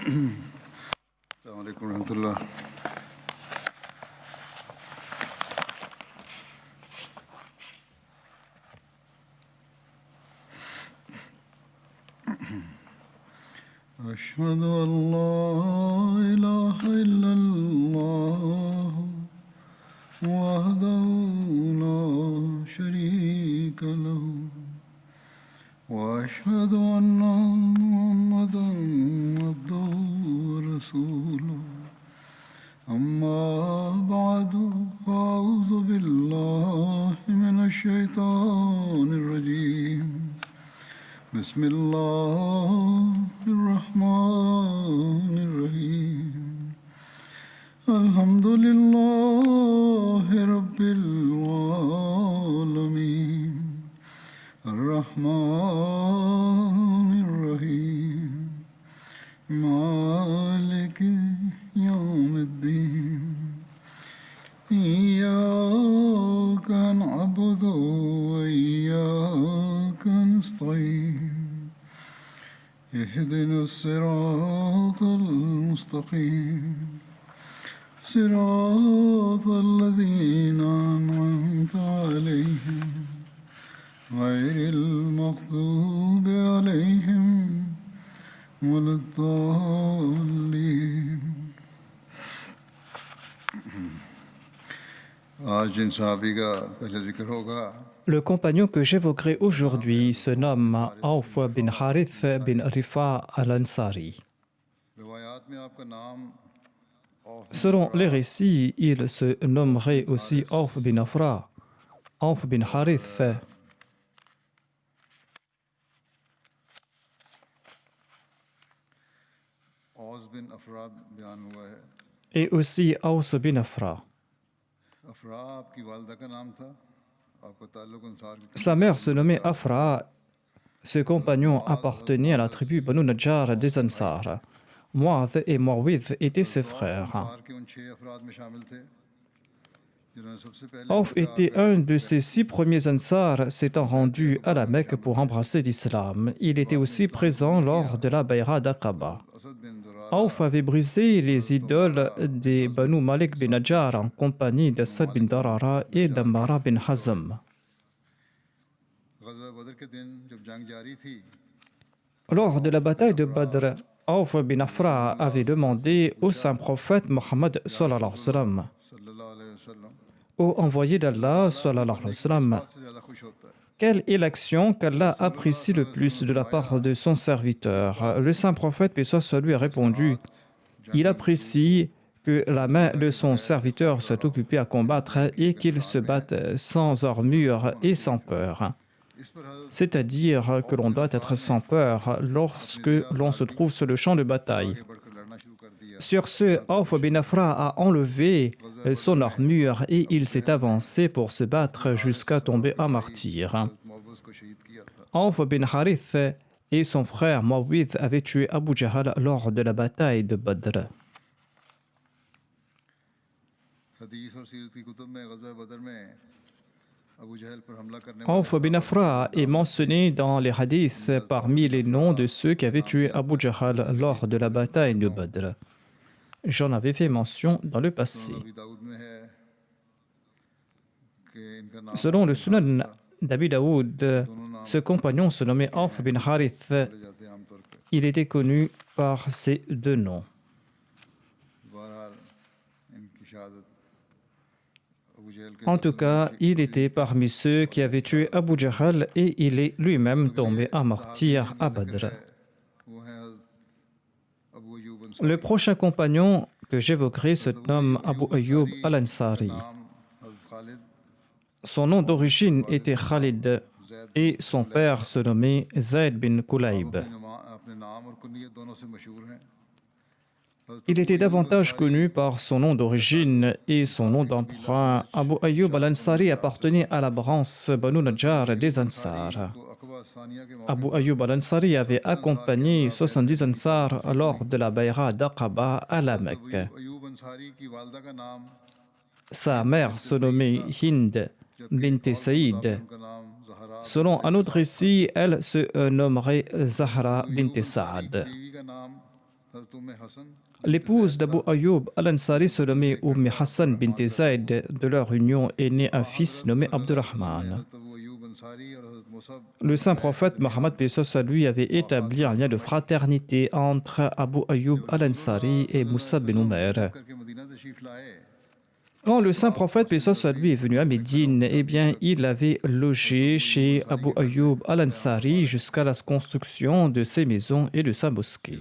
السلام عليكم ورحمة الله. أشهد أن لا إله إلا الله وحده لا شريك له وأشهد أن محمدا عبده ورسوله أما بعد فأعوذ بالله من الشيطان الرجيم بسم الله الرحمن الرحيم الحمد لله رب العالمين الرحمن الرحيم مالك يوم الدين إياك نعبد وإياك نستعين اهدنا الصراط المستقيم صراط الذين أنعمت عليهم غير المغضوب عليهم ولا الضالين. आज जिन सहाबी का पहले जिक्र होगा. Le compagnon que j'évoquerai aujourd'hui se nomme Auf bin Harith bin Rifa al-Ansari. Selon les récits, il se nommerait aussi Auf bin Afra, Auf bin Harith, et aussi Aus bin Afra. Sa mère se nommait Afra. Ce compagnon appartenait à la tribu Banu Najjar des Ansar. Mu'adh et Mu'awidh étaient ses frères. Auf était un de ces 6 premiers Ansar s'étant rendu à la Mecque pour embrasser l'islam. Il était aussi présent lors de la Bay'a d'Aqaba. Auf avait brisé les idoles des Banu Malik bin Najjar en compagnie de Sad bin Darara et d'Ammara bin Hazm. Lors de la bataille de Badr, Auf bin Afra avait demandé au saint prophète Mohammed sallallahu alayhi wa sallam, ô envoyé d'Allah sallallahu alayhi wa sallam, quelle est l'action qu'Allah apprécie le plus de la part de son serviteur? Le saint prophète, paix soit sur lui, a répondu, il apprécie que la main de son serviteur soit occupée à combattre et qu'il se batte sans armure et sans peur. C'est-à-dire que l'on doit être sans peur lorsque l'on se trouve sur le champ de bataille. Sur ce, Auf bin Afra a enlevé son armure et il s'est avancé pour se battre jusqu'à tomber en martyr. Auf bin Harith et son frère Mu'awidh avaient tué Abu Jahl lors de la bataille de Badr. Auf bin Afra est mentionné dans les hadiths parmi les noms de ceux qui avaient tué Abu Jahl lors de la bataille de Badr. J'en avais fait mention dans le passé. Selon le Sunan d'Abi Daoud, ce compagnon se nommait Auf bin Harith. Il était connu par ces 2 noms. En tout cas, il était parmi ceux qui avaient tué Abu Jahl et il est lui-même tombé en martyr à Badr. Le prochain compagnon que j'évoquerai se nomme Abu Ayyub al-Ansari. Son nom d'origine était Khalid et son père se nommait Zayd bin Kulayb. Il était davantage connu par son nom d'origine et son nom d'emprunt. Abu Ayyub al-Ansari appartenait à la branche Banu Najjar des Ansar. Abu Ayyub al-Ansari avait accompagné 70 Ansar lors de la Bay'a d'Aqaba à la Mecque. Sa mère se nommait Hind bint Saïd. Selon un autre récit, elle se nommerait Zahra bint Saad. L'épouse d'Abu Ayyub al-Ansari se nommait Hassan bint Zayd. De leur union est né un fils nommé Abdurrahman. Le saint prophète Mohammed lui avait établi un lien de fraternité entre Abu Ayyub al-Ansari et Moussa bin Umair. Quand le saint prophète lui est venu à Médine, eh bien, il avait logé chez Abu Ayyub al-Ansari jusqu'à la construction de ses maisons et de sa mosquée.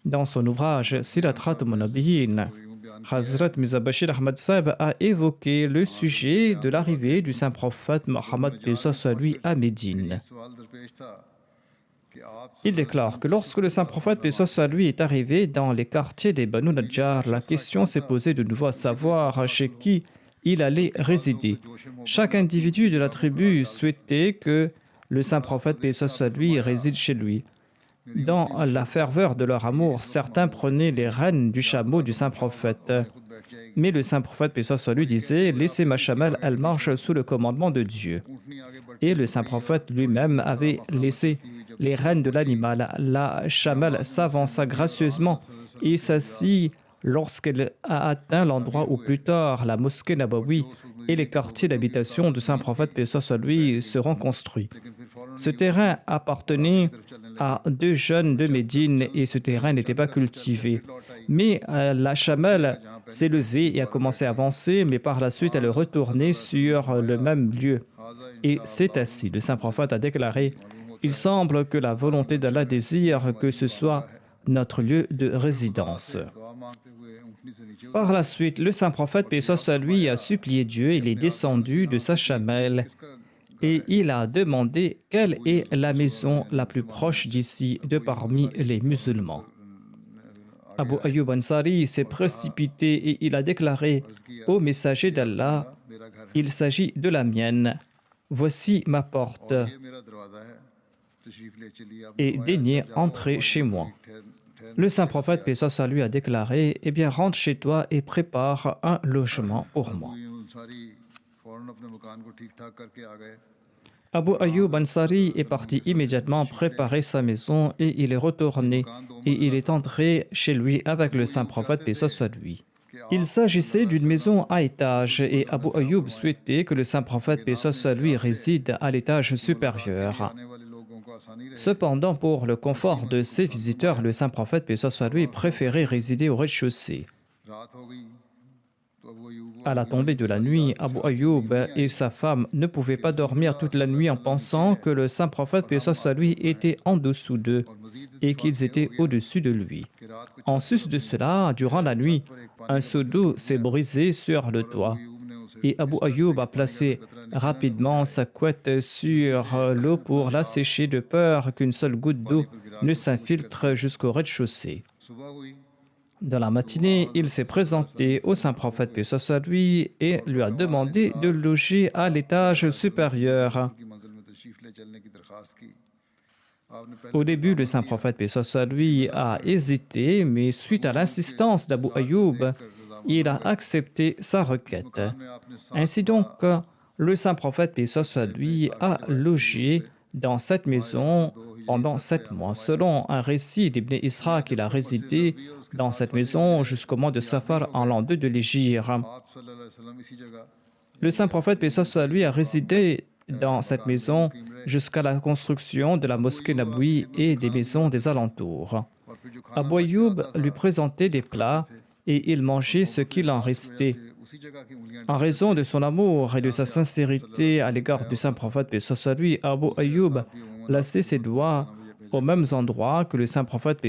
Dans son ouvrage Sirat Khatam an-Nabiyyin, Hazrat Mirza Bashir Ahmad Sahib a évoqué le sujet de l'arrivée du saint prophète Mohammed lui à Médine. Il déclare que lorsque le saint prophète lui est arrivé dans les quartiers des Banu Najjar, la question s'est posée de nouveau à savoir chez qui il allait résider. Chaque individu de la tribu souhaitait que le saint prophète lui réside chez lui. Dans la ferveur de leur amour, certains prenaient les rênes du chameau du saint prophète. Mais le saint prophète lui disait « Laissez ma chamelle, elle marche sous le commandement de Dieu ». Et le saint prophète lui-même avait laissé les rênes de l'animal. La chamelle s'avança gracieusement et s'assit lorsqu'elle a atteint l'endroit où plus tard la mosquée Nabawi et les quartiers d'habitation du saint prophète lui seront construits. Ce terrain appartenait à deux jeunes de Médine et ce terrain n'était pas cultivé. Mais la chamelle s'est levée et a commencé à avancer, mais par la suite elle est retournée sur le même lieu et s'est assise. Le saint prophète a déclaré « Il semble que la volonté d'Allah désire que ce soit notre lieu de résidence ». Par la suite, le saint prophète lui a supplié Dieu, il est descendu de sa chamelle et il a demandé quelle est la maison la plus proche d'ici de parmi les musulmans. Abu Ayyub Ansari s'est précipité et il a déclaré au messager d'Allah, il s'agit de la mienne, voici ma porte et daignez entrer chez moi. Le saint prophète lui a déclaré, eh bien rentre chez toi et prépare un logement pour moi. Abu Ayyub Ansari est parti immédiatement préparer sa maison et il est retourné et il est entré chez lui avec le saint prophète lui. Il s'agissait d'une maison à étage et Abu Ayyub souhaitait que le saint prophète lui réside à l'étage supérieur. Cependant, pour le confort de ses visiteurs, le saint prophète lui préférait résider au rez-de-chaussée. À la tombée de la nuit, Abu Ayyub et sa femme ne pouvaient pas dormir toute la nuit en pensant que le saint prophète lui était en dessous d'eux et qu'ils étaient au-dessus de lui. En sus de cela, durant la nuit, un seau d'eau s'est brisé sur le toit et Abu Ayyub a placé rapidement sa couette sur l'eau pour la sécher de peur qu'une seule goutte d'eau ne s'infiltre jusqu'au rez-de-chaussée. Dans la matinée, il s'est présenté au saint prophète lui et lui a demandé de loger à l'étage supérieur. Au début, le saint prophète lui a hésité, mais suite à l'insistance d'Abu Ayyub, il a accepté sa requête. Ainsi donc, le saint prophète lui a logé dans cette maison pendant 7 mois. Selon un récit d'Ibn Ishaq, il a résidé dans cette maison jusqu'au mois de Safar en l'an 2 de l'Hégire. Le saint prophète lui a résidé dans cette maison jusqu'à la construction de la mosquée Nabawi et des maisons des alentours. Abu Ayyub lui présentait des plats et il mangeait ce qu'il en restait. En raison de son amour et de sa sincérité à l'égard du saint prophète lui, Abu Ayyub plaçait ses doigts aux mêmes endroits que le saint prophète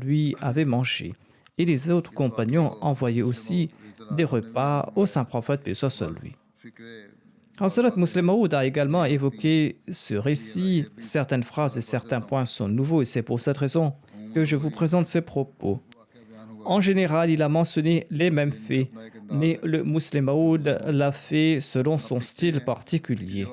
lui avait mangé. Et les autres compagnons envoyaient aussi des repas au saint prophète lui. Hazrat Muslim Maud a également évoqué ce récit. Certaines phrases et certains points sont nouveaux et c'est pour cette raison que je vous présente ces propos. En général, il a mentionné les mêmes faits, mais le Muslim Maud l'a fait selon son style particulier.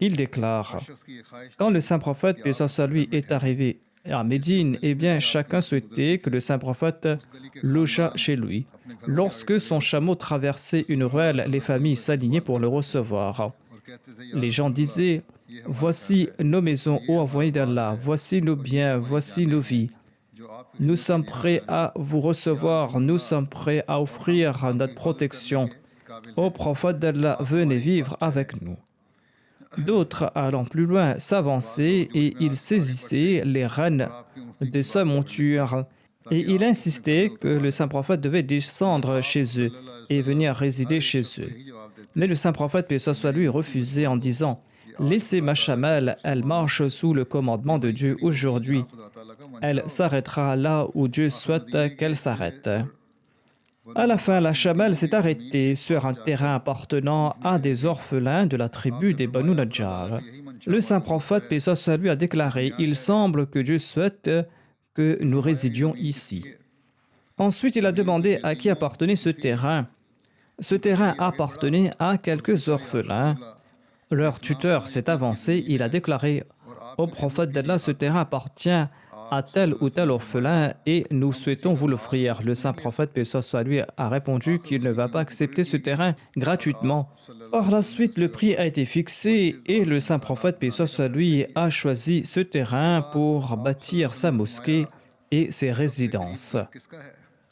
Il déclare « Quand le saint prophète, paix soit lui, est arrivé à Médine, eh bien, chacun souhaitait que le saint prophète logeât chez lui. Lorsque son chameau traversait une ruelle, les familles s'alignaient pour le recevoir. Les gens disaient, voici nos maisons, ô envoyé d'Allah, voici nos biens, voici nos vies. Nous sommes prêts à vous recevoir, nous sommes prêts à offrir notre protection. Ô prophète d'Allah, venez vivre avec nous. D'autres, allant plus loin, s'avançaient et ils saisissaient les rênes de sa monture. Et il insistait que le saint prophète devait descendre chez eux et venir résider chez eux. Mais le saint prophète, paix soit lui, refusait en disant « Laissez ma chamelle, elle marche sous le commandement de Dieu aujourd'hui. Elle s'arrêtera là où Dieu souhaite qu'elle s'arrête. » À la fin, la chamelle s'est arrêtée sur un terrain appartenant à des orphelins de la tribu des Banu Najjar. Le saint prophète, paix soit lui, a déclaré « Il semble que Dieu souhaite que nous résidions ici. » Ensuite, il a demandé à qui appartenait ce terrain. Ce terrain appartenait à quelques orphelins. Leur tuteur s'est avancé, il a déclaré « Au prophète d'Allah, ce terrain appartient à tel ou tel orphelin et nous souhaitons vous l'offrir. » Le saint prophète, paix soit lui, a répondu qu'il ne va pas accepter ce terrain gratuitement. Par la suite, le prix a été fixé et le saint prophète, paix soit lui, a choisi ce terrain pour bâtir sa mosquée et ses résidences.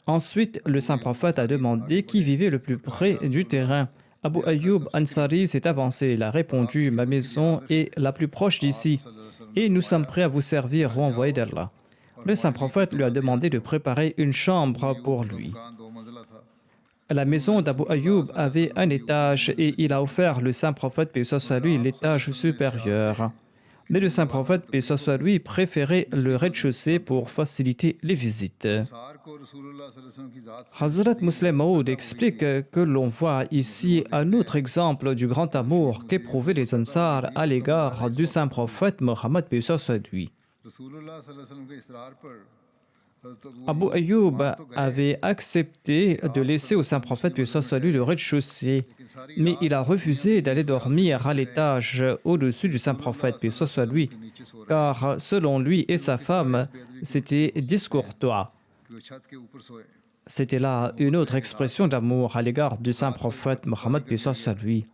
Ensuite, le saint prophète a demandé qui vivait le plus près du terrain. Abu Ayyub Ansari s'est avancé. Il a répondu « Ma maison est la plus proche d'ici et nous sommes prêts à vous servir, ô envoyé d'Allah. » Le saint prophète lui a demandé de préparer une chambre pour lui. La maison d'Abu Ayyub avait un étage et il a offert le saint prophète, paix soit lui, l'étage supérieur. Mais le saint prophète, paix soit lui, préférait le rez-de-chaussée pour faciliter les visites. Hazrat Muslim Maud explique que l'on voit ici un autre exemple du grand amour qu'éprouvaient les Ansar à l'égard du saint prophète Mohammed, paix soit lui. Abu Ayyub avait accepté de laisser au saint prophète, paix soit lui, le rez-de-chaussée, mais il a refusé d'aller dormir à l'étage au-dessus du saint prophète, paix soit lui, car selon lui et sa femme, c'était discourtois. C'était là une autre expression d'amour à l'égard du saint prophète Mohammed, paix soit lui.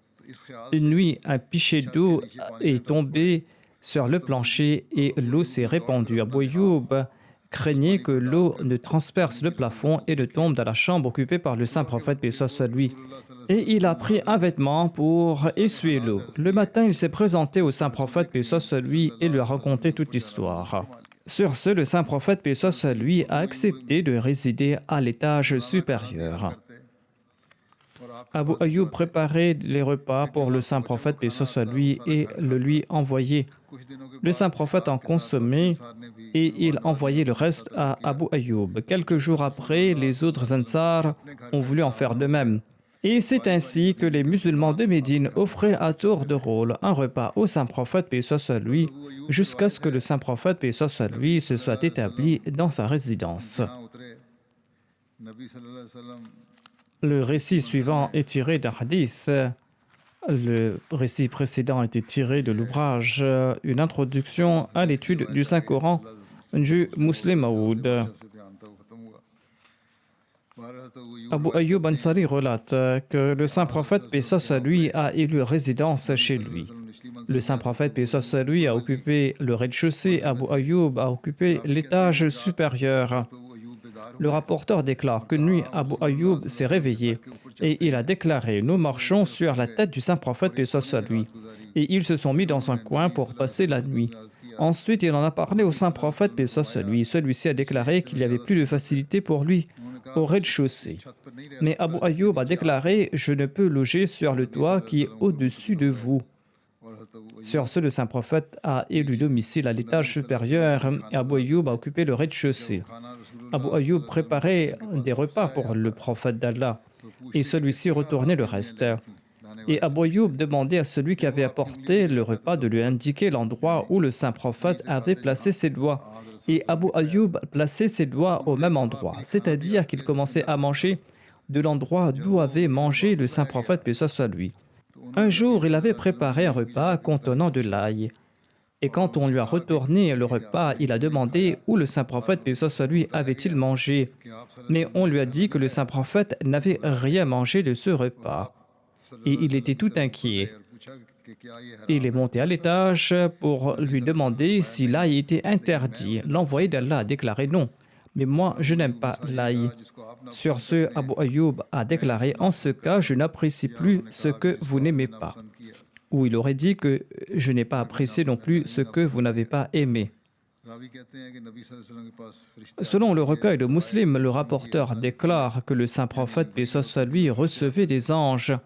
Une nuit, un pichet d'eau est tombé sur le plancher et l'eau s'est répandue. Abu Ayyub craignait que l'eau ne transperce le plafond et ne tombe dans la chambre occupée par le saint prophète, paix soit lui. Et il a pris un vêtement pour essuyer l'eau. Le matin, il s'est présenté au saint prophète, paix soit lui, et lui a raconté toute l'histoire. Sur ce, le saint prophète, paix soit lui, a accepté de résider à l'étage supérieur. Abu Ayyub préparait les repas pour le saint prophète, paix soit lui, et le lui envoyait. Le saint prophète en consommait et il envoyait le reste à Abu Ayyub. Quelques jours après, les autres Ansar ont voulu en faire de même. Et c'est ainsi que les musulmans de Médine offraient à tour de rôle un repas au saint prophète, paix soit lui, jusqu'à ce que le saint prophète, paix soit lui, se soit établi dans sa résidence. Le récit suivant est tiré d'un hadith. Le récit précédent était tiré de l'ouvrage Une introduction à l'étude du Saint-Coran du Muslim Maud. Abu Ayyub Ansari relate que le saint prophète, paix soit lui, a élu résidence chez lui. Le saint prophète, paix soit lui, a occupé le rez-de-chaussée. Abu Ayyub a occupé l'étage supérieur. Le rapporteur déclare qu'une nuit, Abu Ayyub s'est réveillé et il a déclaré « Nous marchons sur la tête du saint prophète, paix soit lui. » Et ils se sont mis dans un coin pour passer la nuit. Ensuite, il en a parlé au saint prophète, paix soit lui. Celui-ci a déclaré qu'il n'y avait plus de facilité pour lui au rez-de-chaussée. Mais Abu Ayyub a déclaré « Je ne peux loger sur le toit qui est au-dessus de vous. » Sur ce, le saint prophète a élu domicile à l'étage supérieur et Abu Ayyub a occupé le rez-de-chaussée. Abu Ayyub préparait des repas pour le prophète d'Allah et celui-ci retournait le reste. Et Abu Ayyub demandait à celui qui avait apporté le repas de lui indiquer l'endroit où le saint prophète avait placé ses doigts. Et Abu Ayyub plaçait ses doigts au même endroit, c'est-à-dire qu'il commençait à manger de l'endroit d'où avait mangé le saint prophète, paix soit lui. Un jour, il avait préparé un repas contenant de l'ail. Et quand on lui a retourné le repas, il a demandé où le saint prophète, paix soit lui, avait-il mangé. Mais on lui a dit que le saint prophète n'avait rien mangé de ce repas. Et il était tout inquiet. Il est monté à l'étage pour lui demander si l'ail était interdit. L'envoyé d'Allah a déclaré non. Mais moi, je n'aime pas l'ail. Sur ce, Abu Ayyub a déclaré en ce cas, je n'apprécie plus ce que vous n'aimez pas. Ou il aurait dit que je n'ai pas apprécié non plus ce que vous n'avez pas aimé. Selon le recueil de Muslim, le rapporteur déclare que le saint prophète, paix soit sur lui, recevait des anges.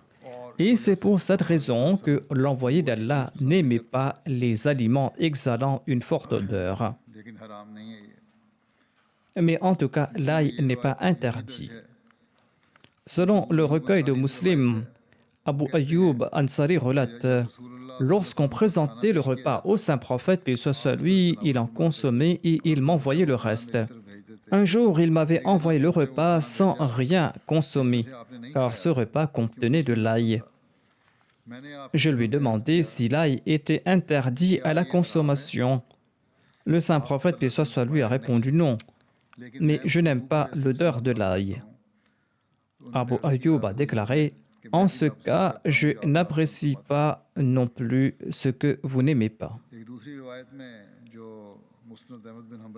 Et c'est pour cette raison que l'envoyé d'Allah n'aimait pas les aliments exhalant une forte odeur. Mais en tout cas, l'ail n'est pas interdit. Selon le recueil de Muslim, Abu Ayyub Ansari relate: lorsqu'on présentait le repas au saint prophète, paix soit sur lui, il en consommait et il m'envoyait le reste. Un jour, il m'avait envoyé le repas sans rien consommer, car ce repas contenait de l'ail. Je lui demandai si l'ail était interdit à la consommation. Le saint prophète, paix soit sur lui, a répondu non, mais je n'aime pas l'odeur de l'ail. Abu Ayyub a déclaré: en ce cas, je n'apprécie pas non plus ce que vous n'aimez pas.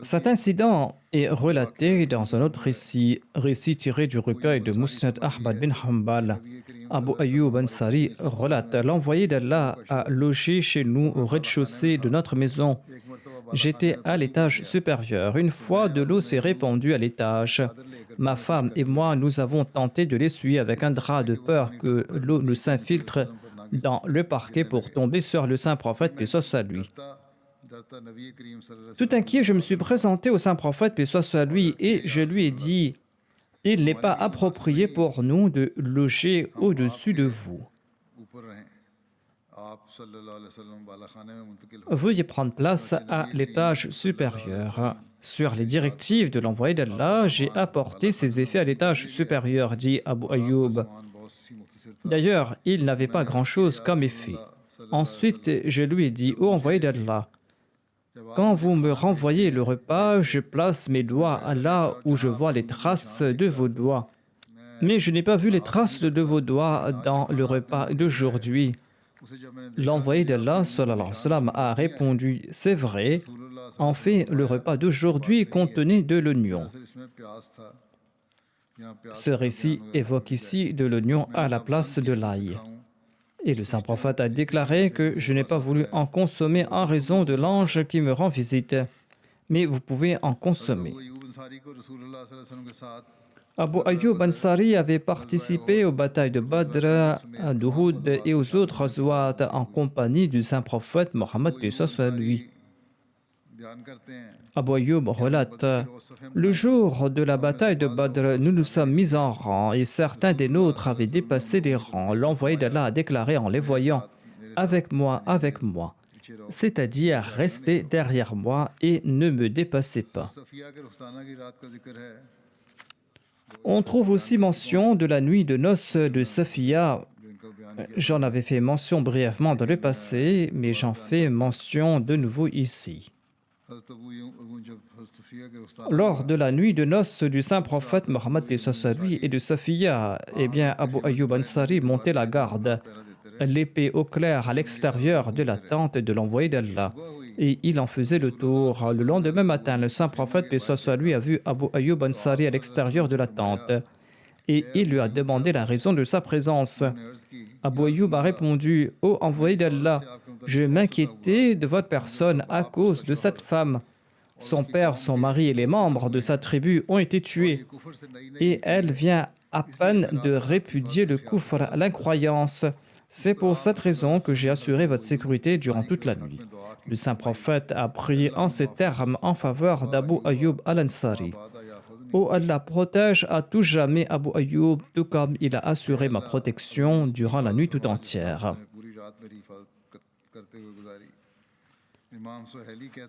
Cet incident est relaté dans un autre récit tiré du recueil de Musnad Ahmad bin Hanbal. Abu Ayyub Ansari relate: l'envoyé d'Allah a logé chez nous au rez-de-chaussée de notre maison. J'étais à l'étage supérieur. Une fois, de l'eau s'est répandue à l'étage. Ma femme et moi, nous avons tenté de l'essuyer avec un drap de peur que l'eau ne s'infiltre dans le parquet pour tomber sur le saint prophète, paix soit sur lui. Tout inquiet, je me suis présenté au saint prophète, paix soit sur lui, et je lui ai dit: il n'est pas approprié pour nous de loger au-dessus de vous. Veuillez prendre place à l'étage supérieur. Sur les directives de l'envoyé d'Allah, j'ai apporté ces effets à l'étage supérieur, dit Abu Ayyub. D'ailleurs, il n'avait pas grand-chose comme effet. Ensuite, je lui ai dit: ô envoyé d'Allah, quand vous me renvoyez le repas, je place mes doigts là où je vois les traces de vos doigts. Mais je n'ai pas vu les traces de vos doigts dans le repas d'aujourd'hui. L'envoyé d'Allah sallallahu alayhi wa sallam, a répondu: c'est vrai, en fait, le repas d'aujourd'hui contenait de l'oignon. Ce récit évoque ici de l'oignon à la place de l'ail. Et le saint prophète a déclaré que je n'ai pas voulu en consommer en raison de l'ange qui me rend visite, mais vous pouvez en consommer. Abu Ayyub Ansari avait participé aux batailles de Badr, à d'Uhud et aux autres ghazwat en compagnie du saint prophète Mohammed, paix soit sur lui. Abu Ayyub relate: le jour de la bataille de Badr, nous nous sommes mis en rang et certains des nôtres avaient dépassé les rangs. L'envoyé d'Allah a déclaré en les voyant: avec moi, c'est-à-dire restez derrière moi et ne me dépassez pas. On trouve aussi mention de la nuit de noces de Safiya. J'en avais fait mention brièvement dans le passé, mais j'en fais mention de nouveau ici. Lors de la nuit de noces du saint prophète Mohammed et de Safiya, Abu Ayyub Ansari montait la garde, l'épée au clair à l'extérieur de la tente de l'envoyé d'Allah, et il en faisait le tour. Le lendemain matin, le saint prophète a vu Abu Ayyub Ansari à l'extérieur de la tente, et il lui a demandé la raison de sa présence. Abu Ayyub a répondu: ô envoyé d'Allah, je m'inquiétais de votre personne à cause de cette femme. Son père, son mari et les membres de sa tribu ont été tués, et elle vient à peine de répudier le kufr, l'incroyance. C'est pour cette raison que j'ai assuré votre sécurité durant toute la nuit. Le saint prophète a prié en ces termes en faveur d'Abu Ayyub al-Ansari: ô Allah, protège à tout jamais Abu Ayyub, tout comme il a assuré ma protection durant la nuit tout entière.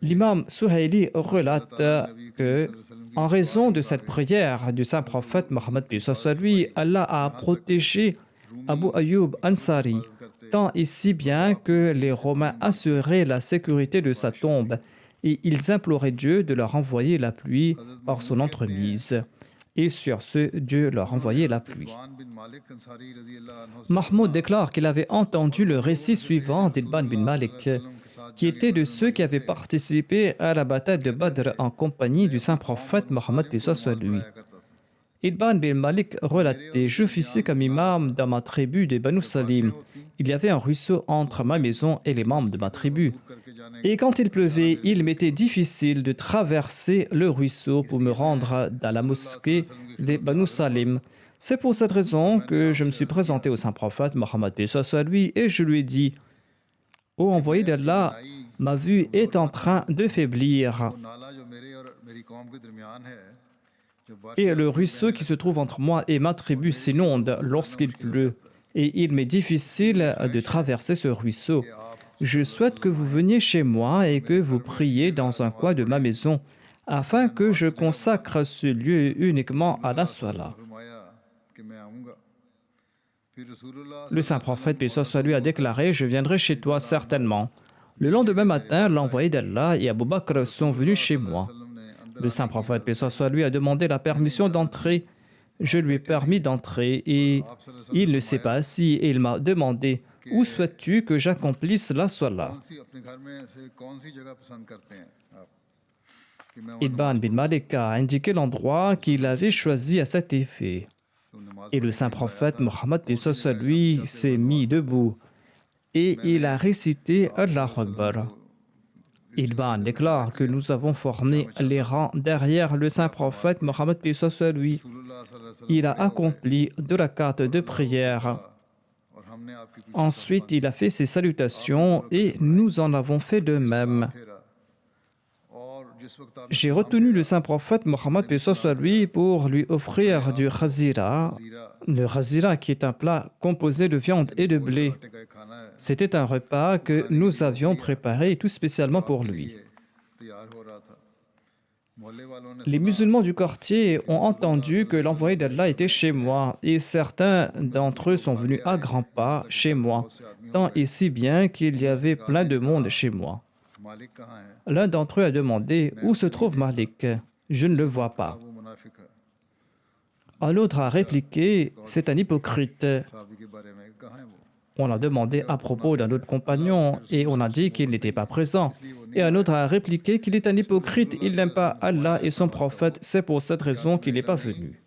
L'imam Suhaili relate que, en raison de cette prière du saint prophète Mohammed, lui, Allah a protégé Abu Ayyub Ansari, tant et si bien que les Romains assuraient la sécurité de sa tombe et ils imploraient Dieu de leur envoyer la pluie par son entremise. Et sur ce, Dieu leur envoyait la pluie. Mahmoud déclare qu'il avait entendu le récit suivant d'Itban bin Malik, qui était de ceux qui avaient participé à la bataille de Badr en compagnie du saint prophète Mohammed soit lui. Itban bin Malik relatait: j'officiais comme imam dans ma tribu des Banu Salim. Il y avait un ruisseau entre ma maison et les membres de ma tribu. Et quand il pleuvait, il m'était difficile de traverser le ruisseau pour me rendre dans la mosquée des Banu Salim. C'est pour cette raison que je me suis présenté au saint prophète Mohammed soit lui et je lui ai dit: ô envoyé d'Allah, ma vue est en train de faiblir. Et le ruisseau qui se trouve entre moi et ma tribu s'inonde lorsqu'il pleut. Et il m'est difficile de traverser ce ruisseau. Je souhaite que vous veniez chez moi et que vous priez dans un coin de ma maison, afin que je consacre ce lieu uniquement à la Salah. Le saint prophète, paix soit sur lui, a déclaré: je viendrai chez toi certainement. Le lendemain matin, l'envoyé d'Allah et Abu Bakr sont venus chez moi. Le saint prophète, paix soit sur lui, a demandé la permission d'entrer. Je lui ai permis d'entrer et il ne s'est pas assis et il m'a demandé: où souhaites-tu que j'accomplisse la Salah? Itban bin Malik a indiqué l'endroit qu'il avait choisi à cet effet. Et le saint prophète Mohammed lui s'est mis debout et il a récité Allahu Akbar. Itban déclare que nous avons formé les rangs derrière le saint prophète Mohammed lui. Il a accompli 2 rakats de prière. Ensuite, il a fait ses salutations et nous en avons fait de même. J'ai retenu le saint prophète Mohammed lui pour lui offrir du khazira. Le khazira qui est un plat composé de viande et de blé. C'était un repas que nous avions préparé tout spécialement pour lui. Les musulmans du quartier ont entendu que l'envoyé d'Allah était chez moi et certains d'entre eux sont venus à grands pas chez moi, tant et si bien qu'il y avait plein de monde chez moi. L'un d'entre eux a demandé: où se trouve Malik? Je ne le vois pas. Un autre a répliqué: c'est un hypocrite. On a demandé à propos d'un autre compagnon et on a dit qu'il n'était pas présent. Et un autre a répliqué qu'il est un hypocrite, il n'aime pas Allah et son prophète, c'est pour cette raison qu'il n'est pas venu.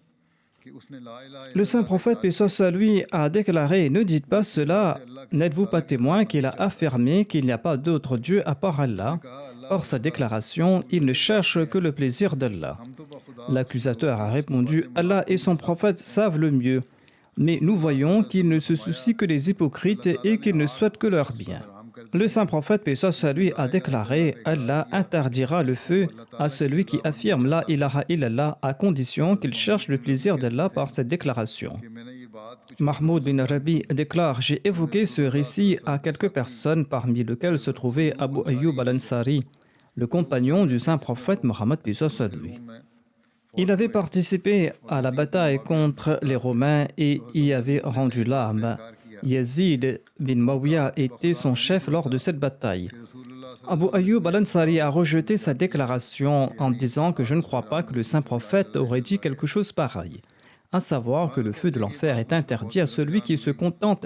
Le saint prophète, paix soit sur lui, a déclaré: ne dites pas cela, n'êtes-vous pas témoin qu'il a affirmé qu'il n'y a pas d'autre Dieu à part Allah? Or, sa déclaration, il ne cherche que le plaisir d'Allah. L'accusateur a répondu: Allah et son prophète savent le mieux. Mais nous voyons qu'il ne se soucie que des hypocrites et qu'il ne souhaite que leur bien. Le saint prophète, paix soit sur lui, a déclaré: Allah interdira le feu à celui qui affirme la ilaha illallah à condition qu'il cherche le plaisir d'Allah par cette déclaration. Mahmoud bin Rabi déclare: j'ai évoqué ce récit à quelques personnes, parmi lesquelles se trouvait Abu Ayyub al-Ansari, le compagnon du saint prophète Mohammed, paix soit sur lui. Il avait participé à la bataille contre les Romains et y avait rendu l'âme. Yazid bin Muawiyah était son chef lors de cette bataille. Abu Ayyub al-Ansari a rejeté sa déclaration en disant que je ne crois pas que le saint prophète aurait dit quelque chose pareil, à savoir que le feu de l'enfer est interdit à celui qui se contente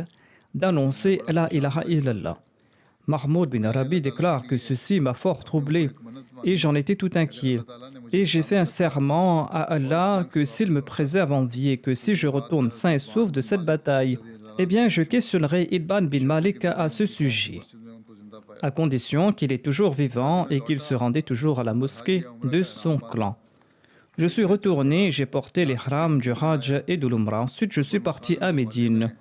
d'annoncer la ilaha illallah. Mahmoud bin Arabi déclare que ceci m'a fort troublé et j'en étais tout inquiet. Et j'ai fait un serment à Allah que s'il me préserve en vie et que si je retourne sain et sauf de cette bataille, eh bien je questionnerai Itban bin Malik à ce sujet, à condition qu'il est toujours vivant et qu'il se rendait toujours à la mosquée de son clan. Je suis retourné, j'ai porté les haram du Hajj et de l'Umrah. Ensuite, je suis parti à Médine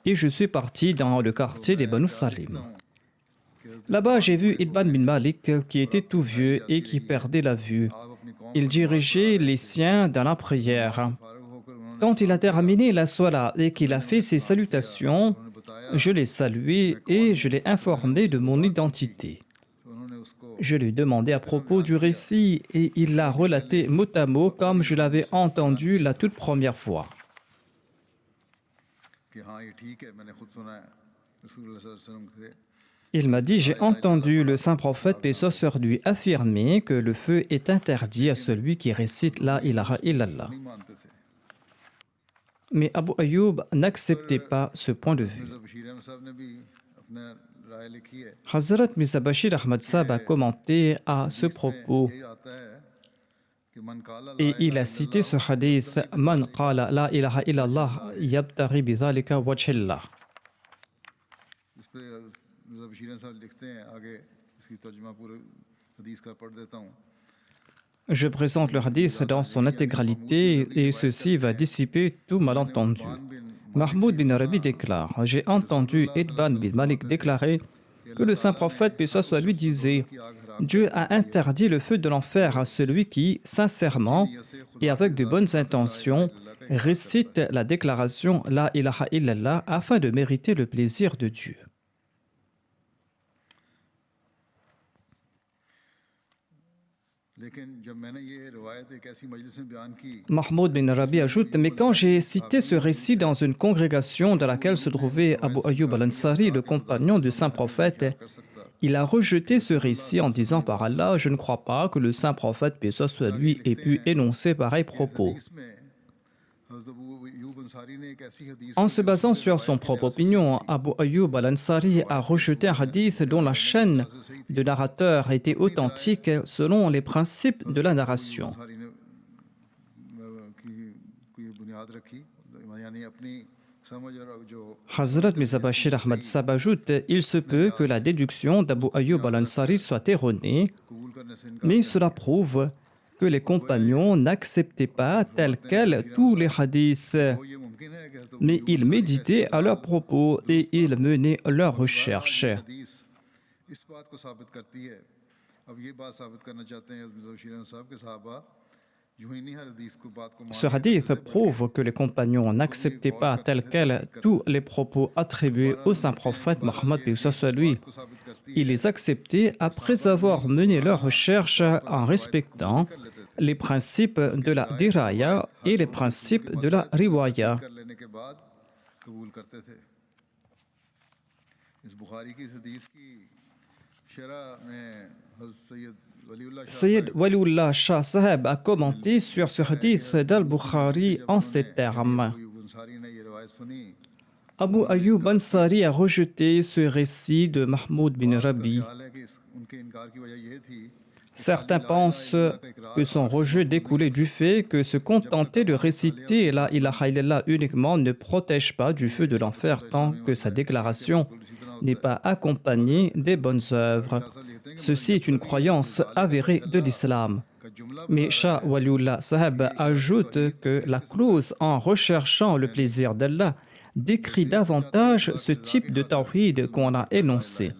et je suis parti dans le quartier des Banu Salim. Là-bas, j'ai vu Itban bin Malik qui était tout vieux et qui perdait la vue. Il dirigeait les siens dans la prière. Quand il a terminé la Salah et qu'il a fait ses salutations, je l'ai salué et je l'ai informé de mon identité. Je lui ai demandé à propos du récit et il l'a relaté mot à mot comme je l'avais entendu la toute première fois. Il m'a dit, j'ai entendu le saint prophète, paix soit sur lui, affirmer que le feu est interdit à celui qui récite la ilaha illallah. نہیں مانتے تھے Mais Abu Ayyub n'acceptait pas ce point de vue. مرزا بشیر احمد صاحب نے بھی اپنے رائے لکھی ہے Hazrat Mirza Bashir Ahmad Sahib a commenté à ce حدیث میں propos یہی آتا ہے کہ من قال لا et il الہ a الا cité ce hadith Man qala la ilaha illallah yabtaghi bidhalika wajhillah. اس پہ مرزا بشیر احمد صاحب لکھتے ہیں آگے اس کی ترجمہ پورے حدیث کا پڑھ دیتا ہوں Je présente le hadith dans son intégralité et ceci va dissiper tout malentendu. Mahmoud bin Rabi déclare J'ai entendu Idban bin Malik déclarer que le saint prophète, paix soit sur lui, disait Dieu a interdit le feu de l'enfer à celui qui, sincèrement et avec de bonnes intentions, récite la déclaration La ilaha illallah afin de mériter le plaisir de Dieu. لیکن جب میں نے یہ روایت ایک ایسی مجلس میں بیان کی Mahmoud bin Rabi ajoute Mais quand j'ai cité ce récit dans une congrégation dans laquelle se trouvait Abu Ayyub al-Ansari, le compagnon du saint prophète, il a rejeté ce récit en disant Par Allah, je ne crois pas que le saint prophète, paix soit sur lui, ait pu énoncer pareil propos. حدیث میں حضرت ابو ایوب انصاری نے ایک ایسی حدیث En se basant sur son propre opinion, Abu Ayyub al-Ansari a rejeté un hadith dont la chaîne de narrateurs était authentique selon les principes de la narration. انصاری نے کی بنیاد رکھی یعنی اپنی سمجھ اور جو Hazrat Mirza Bashir Ahmad Sahib ajoute Il se peut que la déduction d'Abu Ayyub al-Ansari soit erronée, قبول کرنے سے mais cela prouve que les compagnons n'acceptaient pas tels quels tous les hadiths, یہ ممکن ہے کہ حضرت mais ils méditaient à leurs propos et ils menaient leurs recherches. حدیث اس بات کو ثابت کرتی ہے اب یہ بات ثابت کرنا چاہتے ہیں حضرت بشیر احمد صاحب کے صحابہ یوں ہی نہیں ہر حدیث کو بات کو Ce hadith prouve que les compagnons n'acceptaient pas tels quels tous les propos attribués au saint prophète Mohammed paix soit sur lui. کو ثابت کرتی Ils les acceptaient après avoir mené leurs recherches en respectant les principes de la diraya et les principes de la riwaya. کر لینے کے بعد قبول کرتے تھے اس بخاری کی اس حدیث کی شرح میں حضرت سید ولی اللہ شاہ Sayyid Waliullah Shah Sahib a commenté sur ce hadith d'Al-Bukhari en ces termes. ایوب انصاری نے یہ روایت سنی Abu Ayyub Ansari a rejeté ce récit de Mahmoud bin Rabi. خیال ہے کہ ان کے انکار کی وجہ یہ تھی Certains pensent que son rejet découlait du fait que se contenter de réciter la ilaha illallah uniquement ne protège pas du feu de l'enfer tant que sa déclaration n'est pas accompagnée des bonnes œuvres. Ceci est une croyance avérée de l'islam. Mais Shah Waliullah Sahib ajoute que la clause en recherchant le plaisir d'Allah décrit davantage ce type de tawhid qu'on a énoncé.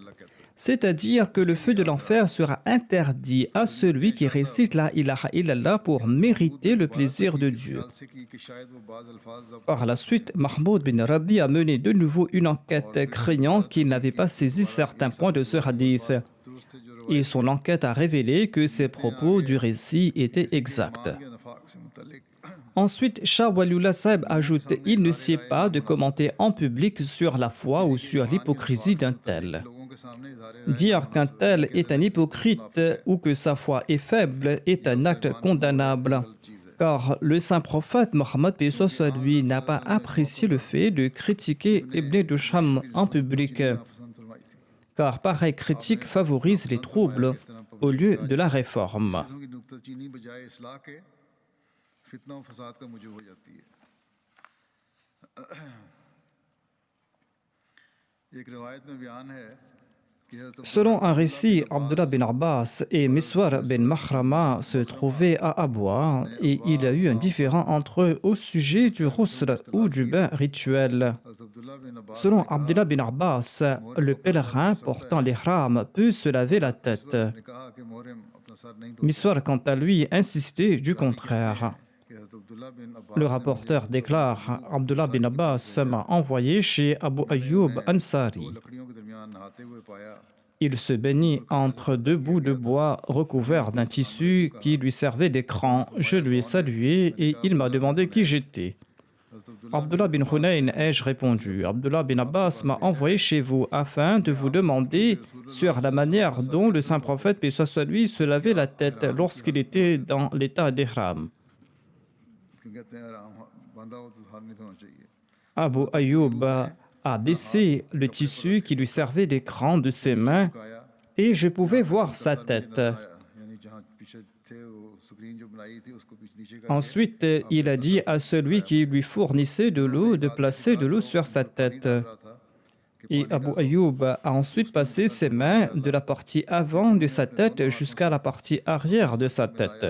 C'est-à-dire que le feu de l'enfer sera interdit à celui qui récite la ilaha illallah pour mériter le plaisir de Dieu. سے کی کہ شاید وہ بعض الفاظ ضبط Par la suite, Mahmoud bin Rabi a mené de nouveau une enquête craignant qu'il n'avait pas saisi certains points de ce hadith. درست سے جو Et son enquête a révélé que ces propos du récit étaient exacts. روایت یا نفاق سے متعلق Ensuite, Shah Waliullah Sahib ajoute Il ne sied pas de commenter en public sur la foi ou sur l'hypocrisie d'un tel. لوگوں کے سامنے اظہار Dire qu'un tel est un hypocrite ou que sa foi est faible est un acte condamnable, car le saint prophète Mohammed paix soit sur lui n'a pas apprécié le fait de critiquer Ibn Dusham en public, پسند فرمائی تھی car pareille critique favorise les troubles au lieu de la réforme. چیزوں کی نکتہ چینی بجائے اصلاح کے فتنہ و فساد کا موجب ہو جاتی ہے ایک روایت میں بیان ہے کہ حضرت Selon un récit, Abdullah bin Abbas et Miswar bin Mahrama se trouvaient à Abwa et il y a eu un différend entre eux au sujet du ghusl ou du bain rituel. حضرت عبداللہ بن عباس Selon Abdullah bin Abbas, le pèlerin portant l'ihram peut se laver la tête. نے کہا کہ محرم اپنا سر نہیں دھو Miswar, quant à lui, insistait du contraire. کہ حضرت عبداللہ بن عباس Le rapporteur déclare Abdullah bin Abbas m'a envoyé chez Abu Ayyub Ansari. لکڑیوں کے درمیان نہاتے ہوئے پایا Il se baignit entre deux bouts de bois recouverts d'un tissu qui lui servait d'écran. Je lui ai salué et il m'a demandé qui j'étais. Abdullah bin Hunayn, ai-je répondu. Abdullah bin Abbas m'a envoyé chez vous afin de vous demander sur la manière dont le saint prophète, paix soit sur lui, se lavait la tête lorsqu'il était dans l'état d'ihram. Abu Ayyub a baissé le tissu qui lui servait d'écran de ses mains et je pouvais voir sa tête. Ensuite, il a dit à celui qui lui fournissait de l'eau de placer de l'eau sur sa tête. Et Abu Ayyub a ensuite passé ses mains de la partie avant de sa tête jusqu'à la partie arrière de sa tête.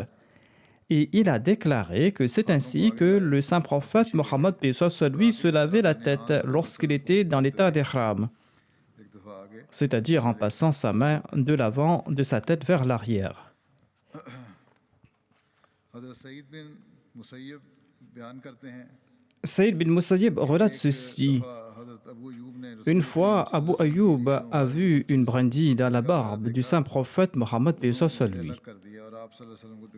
Et il a déclaré que c'est ainsi que le saint prophète Mohammed lui se lavait la tête lorsqu'il était dans l'état d'ihram, c'est-à-dire en passant sa main de l'avant de sa tête vers l'arrière. Saïd bin Musayyib relate ceci. Une fois, Abu Ayyub a vu une brindille dans la barbe du saint prophète Mohammed lui.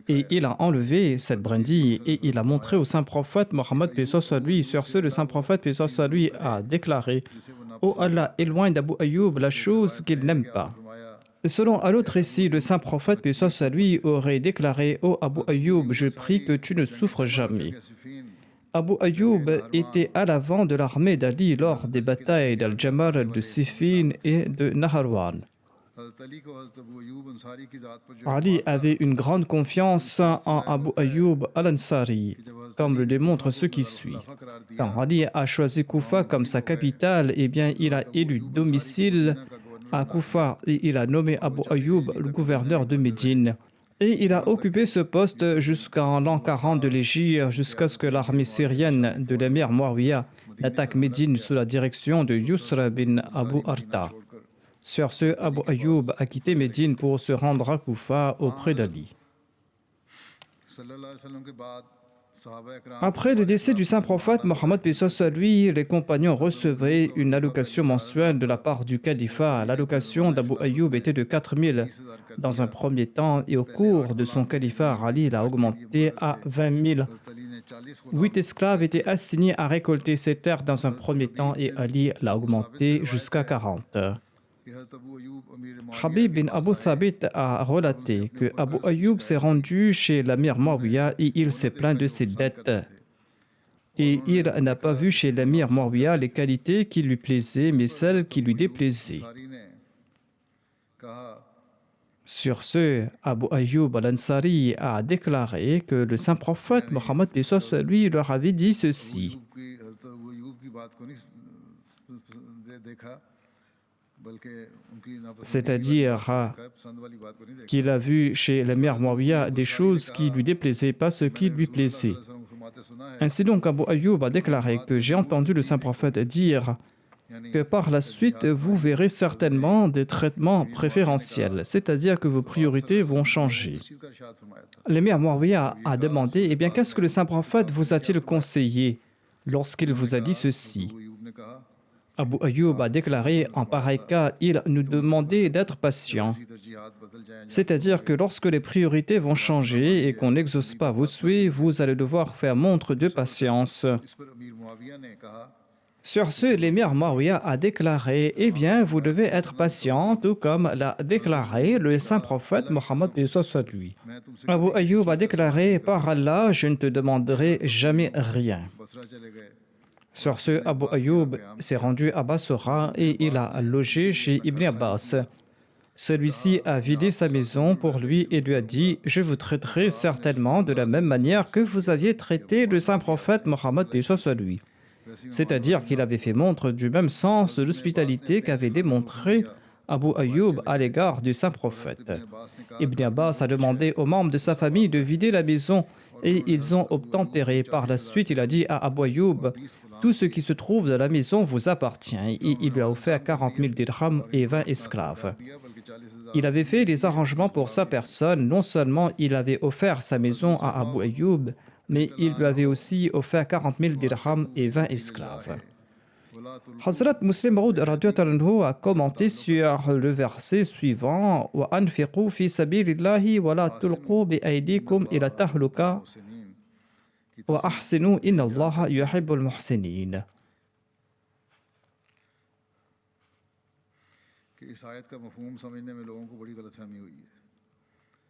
Et il a enlevé cette brindille et il a montré au saint prophète Mohammed lui. Sur ce, le saint prophète lui a déclaré: Oh Allah, éloigne d'Abu Ayyub la chose qu'il n'aime pas. Selon un autre récit, le saint prophète lui aurait déclaré: Oh Abu Ayyub, je prie que tu ne souffres jamais. Abu Ayyub était à l'avant de l'armée d'Ali lors des batailles d'Al-Jamal, de Siffin et de Naharwan. Ali avait une grande confiance en Abu Ayyub al-Ansari, comme le démontre ce qui suit. Quand Ali a choisi Koufa comme sa capitale, eh bien, il a élu domicile à Koufa et il a nommé Abu Ayyub le gouverneur de Médine. Et il a occupé ce poste jusqu'en l'an 40 de l'Hégire, jusqu'à ce que l'armée syrienne de l'émir Muawiyah attaque Médine sous la direction de Yusra bin Abu Arta. Sur ce, Abu Ayyub a quitté Médine pour se rendre à Koufa auprès d'Ali. Après le décès du saint prophète Mohammed lui, les compagnons recevaient une allocation mensuelle de la part du califat. L'allocation d'Abu Ayyub était de 4000 dans un premier temps et au cours de son califat, Ali l'a augmenté à 20 000. 8 esclaves étaient assignés à récolter ces terres dans un premier temps et Ali l'a augmenté jusqu'à 40. Habib bin Abu Thabit a relaté que Abu Ayyub s'est rendu chez l'amir Muawiyah et il s'est plaint de ses dettes. Et il n'a pas vu chez l'amir Muawiyah les qualités qui lui plaisaient, mais celles qui lui déplaisaient. Sur ce, Abu Ayyub al-Ansari a déclaré que le saint prophète Mohammed lui leur avait dit ceci. C'est-à-dire qu'il a vu chez l'émir Muawiyah des choses qui lui déplaisaient, pas ce qui lui plaisait. Ainsi donc, Abu Ayyub a déclaré que j'ai entendu le saint prophète dire que par la suite, vous verrez certainement des traitements préférentiels, c'est-à-dire que vos priorités vont changer. L'émir Muawiyah a demandé, eh bien, qu'est-ce que le saint prophète vous a-t-il conseillé lorsqu'il vous a dit ceci? Abu Ayyub a déclaré, en pareil cas, il nous demandait d'être patient. C'est-à-dire que lorsque les priorités vont changer et qu'on n'exauce pas vos souhaits, vous allez devoir faire montre de patience. Sur ce, l'émir Muawiyah a déclaré, eh bien, vous devez être patient, tout comme l'a déclaré le saint prophète Mohammed lui. Abu Ayyub a déclaré, par Allah, je ne te demanderai jamais rien. Sur ce, Abu Ayyub s'est rendu à Bassora et il a logé chez Ibn Abbas. Celui-ci a vidé sa maison pour lui et lui a dit: je vous traiterai certainement de la même manière que vous aviez traité le saint prophète Mohammed lui. C'est-à-dire qu'il avait fait montre du même sens de l'hospitalité qu'avait démontré Abu Ayyub à l'égard du saint prophète. Ibn Abbas a demandé aux membres de sa famille de vider la maison et ils ont obtempéré. Par la suite, il a dit à Abu Ayyub: tout ce qui se trouve dans la maison vous appartient. Et il lui a offert 40 000 dirhams et 20 esclaves. Il avait fait des arrangements pour sa personne. Non seulement il avait offert sa maison à Abu Ayyub, mais il lui avait aussi offert 40 000 dirhams et 20 esclaves. Hazrat Muslim Maud a commenté sur le verset suivant: Wa anfiqu fi sabilillahi wa la tulqu bi aydikum ila tahluka. وأحسنوا إن الله يحب المحسنين. کہ اس آیت کا مفہوم سمجھنے میں لوگوں کو بڑی غلط فہمی ہوئی ہے.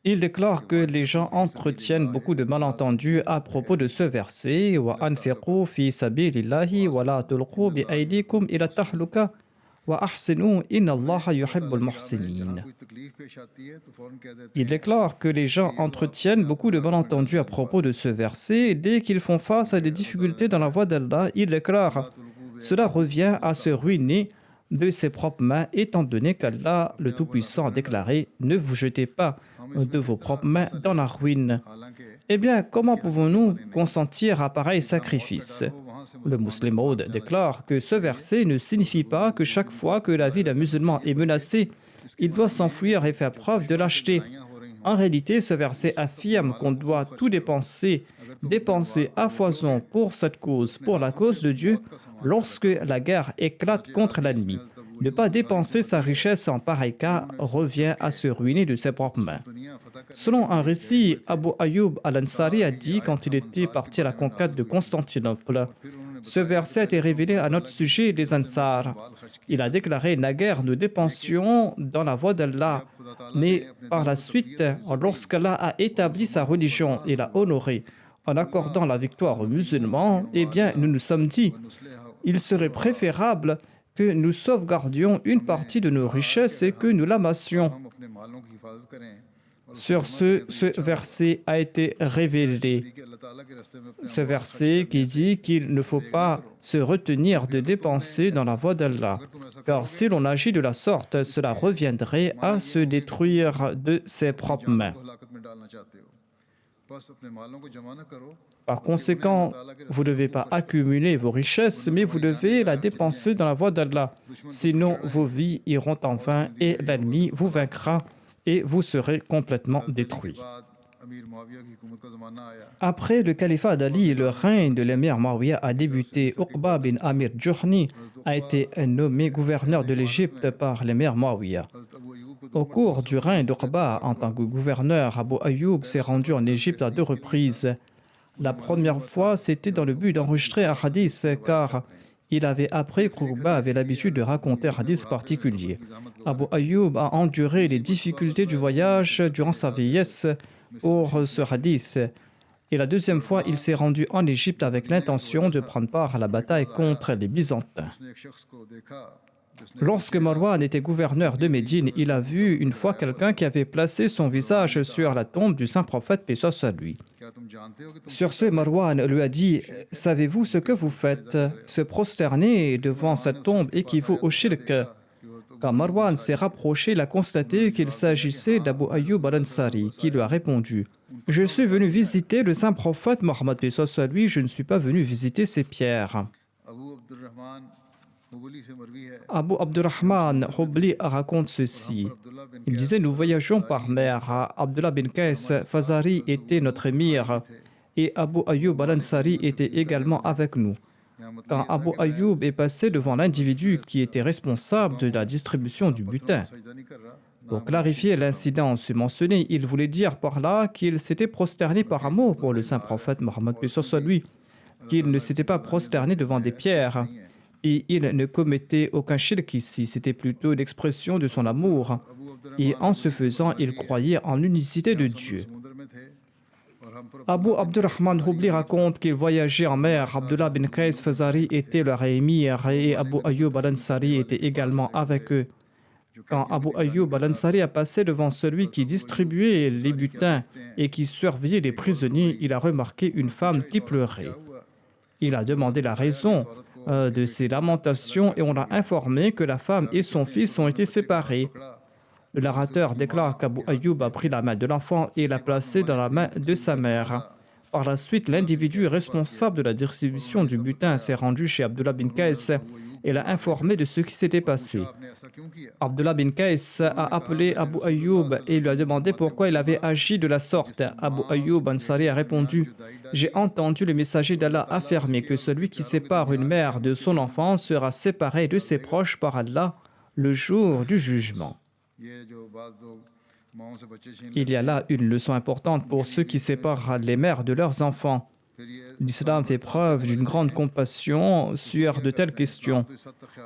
Il déclare que les gens entretiennent beaucoup de malentendus à propos de ce verset. وَأَنْفِقُوا فِي سَبِيلِ اللَّهِ وَلَا تُلْقُوا بِأَيْدِيكُمْ إِلَى التَّهْلُكَةِ وَأَحْسِنُوا إِنَّ اللَّهَ يُحِبُّ الْمُحْسِنِينَ. Il déclare que les gens entretiennent beaucoup de malentendus à propos de ce verset. Dès qu'ils font face à des difficultés dans la voie d'Allah, il déclare « Cela revient à se ruiner de ses propres mains, étant donné qu'Allah, le Tout-Puissant, a déclaré « Ne vous jetez pas de vos propres mains dans la ruine ». Eh bien, comment pouvons-nous consentir à pareil sacrifice? Le musulman Maud déclare que ce verset ne signifie pas que chaque fois que la vie d'un musulman est menacée, il doit s'enfuir et faire preuve de lâcheté. En réalité, ce verset affirme qu'on doit tout dépenser à foison pour cette cause, pour la cause de Dieu, lorsque la guerre éclate contre l'ennemi. Ne pas dépenser sa richesse en pareil cas revient à se ruiner de ses propres mains. Selon un récit, Abu Ayyub al-Ansari a dit quand il était parti à la conquête de Constantinople, ce verset a été révélé à notre sujet des Ansar. Il a déclaré: naguère nous dépensions dans la voie d'Allah, mais par la suite, lorsqu'Allah a établi sa religion et l'a honorée en accordant la victoire aux musulmans, eh bien nous nous sommes dit, il serait préférable que nous sauvegardions une partie de nos richesses et que nous l'amassions. Sur ce verset a été révélé. Ce verset qui dit qu'il ne faut pas se retenir de dépenser dans la voie d'Allah, car si l'on agit de la sorte, cela reviendrait à se détruire de ses propres mains. Par conséquent, vous ne devez pas accumuler vos richesses, mais vous devez la dépenser dans la voie d'Allah. Sinon, vos vies iront en vain et l'ennemi vous vaincra et vous serez complètement détruits. Après le califat d'Ali, le règne de l'émir Muawiyah a débuté. Uqba bin Amir Juhni a été nommé gouverneur de l'Égypte par l'émir Muawiyah. Au cours du règne d'Uqba, en tant que gouverneur, Abu Ayyub s'est rendu en Égypte à 2 reprises. La première fois, c'était dans le but d'enregistrer un hadith, car il avait appris qu'Uqba avait l'habitude de raconter un hadith particulier. Abu Ayyub a enduré les difficultés du voyage durant sa vieillesse pour ce hadith. Et la deuxième fois, il s'est rendu en Égypte avec l'intention de prendre part à la bataille contre les Byzantins. Lorsque Marwan était gouverneur de Médine, il a vu une fois quelqu'un qui avait placé son visage sur la tombe du saint prophète, paix soit sur lui. Sur ce, Marwan lui a dit: « Savez-vous ce que vous faites? Se prosterner devant cette tombe équivaut au shirk. » Quand Marwan s'est rapproché, il a constaté qu'il s'agissait d'Abu Ayyub al-Ansari, qui lui a répondu: « Je suis venu visiter le saint prophète Mohammed, paix soit sur lui, je ne suis pas venu visiter ses pierres. » Abu Abdurrahman Hubli raconte ceci. Il disait: nous voyagions par mer. Abdullah bin Qais Fazari était notre émir et Abu Ayyub al-Ansari était également avec nous. Quand Abu Ayyub est passé devant l'individu qui était responsable de la distribution du butin, pour clarifier l'incident mentionné, il voulait dire par là qu'il s'était prosterné par amour pour le saint prophète Mohammed, paix soit lui, qu'il ne s'était pas prosterné devant des pierres. Et il ne commettait aucun shirk ici, c'était plutôt l'expression de son amour. Et en ce faisant, il croyait en l'unicité de Dieu. Abu Abdurrahman Hubli raconte qu'il voyageait en mer. Abdullah bin Qais Fazari était leur émir et Abu Ayyub al-Ansari était également avec eux. Quand Abu Ayyub al-Ansari a passé devant celui qui distribuait les butins et qui surveillait les prisonniers, il a remarqué une femme qui pleurait. Il a demandé la raison de ses lamentations et on l'a informé que la femme et son fils ont été séparés. Le narrateur déclare qu'Abu Ayyub a pris la main de l'enfant et l'a placée dans la main de sa mère. Par la suite, l'individu responsable de la distribution du butin s'est rendu chez Abdullah bin Qais et l'a informé de ce qui s'était passé. Abdullah bin Qais a appelé Abu Ayyub et lui a demandé pourquoi il avait agi de la sorte. Abu Ayyub Ansari a répondu: « J'ai entendu le messager d'Allah affirmer que celui qui sépare une mère de son enfant sera séparé de ses proches par Allah le jour du jugement. » Il y a là une leçon importante pour ceux qui séparent les mères de leurs enfants. L'islam fait preuve d'une grande compassion sur de telles questions.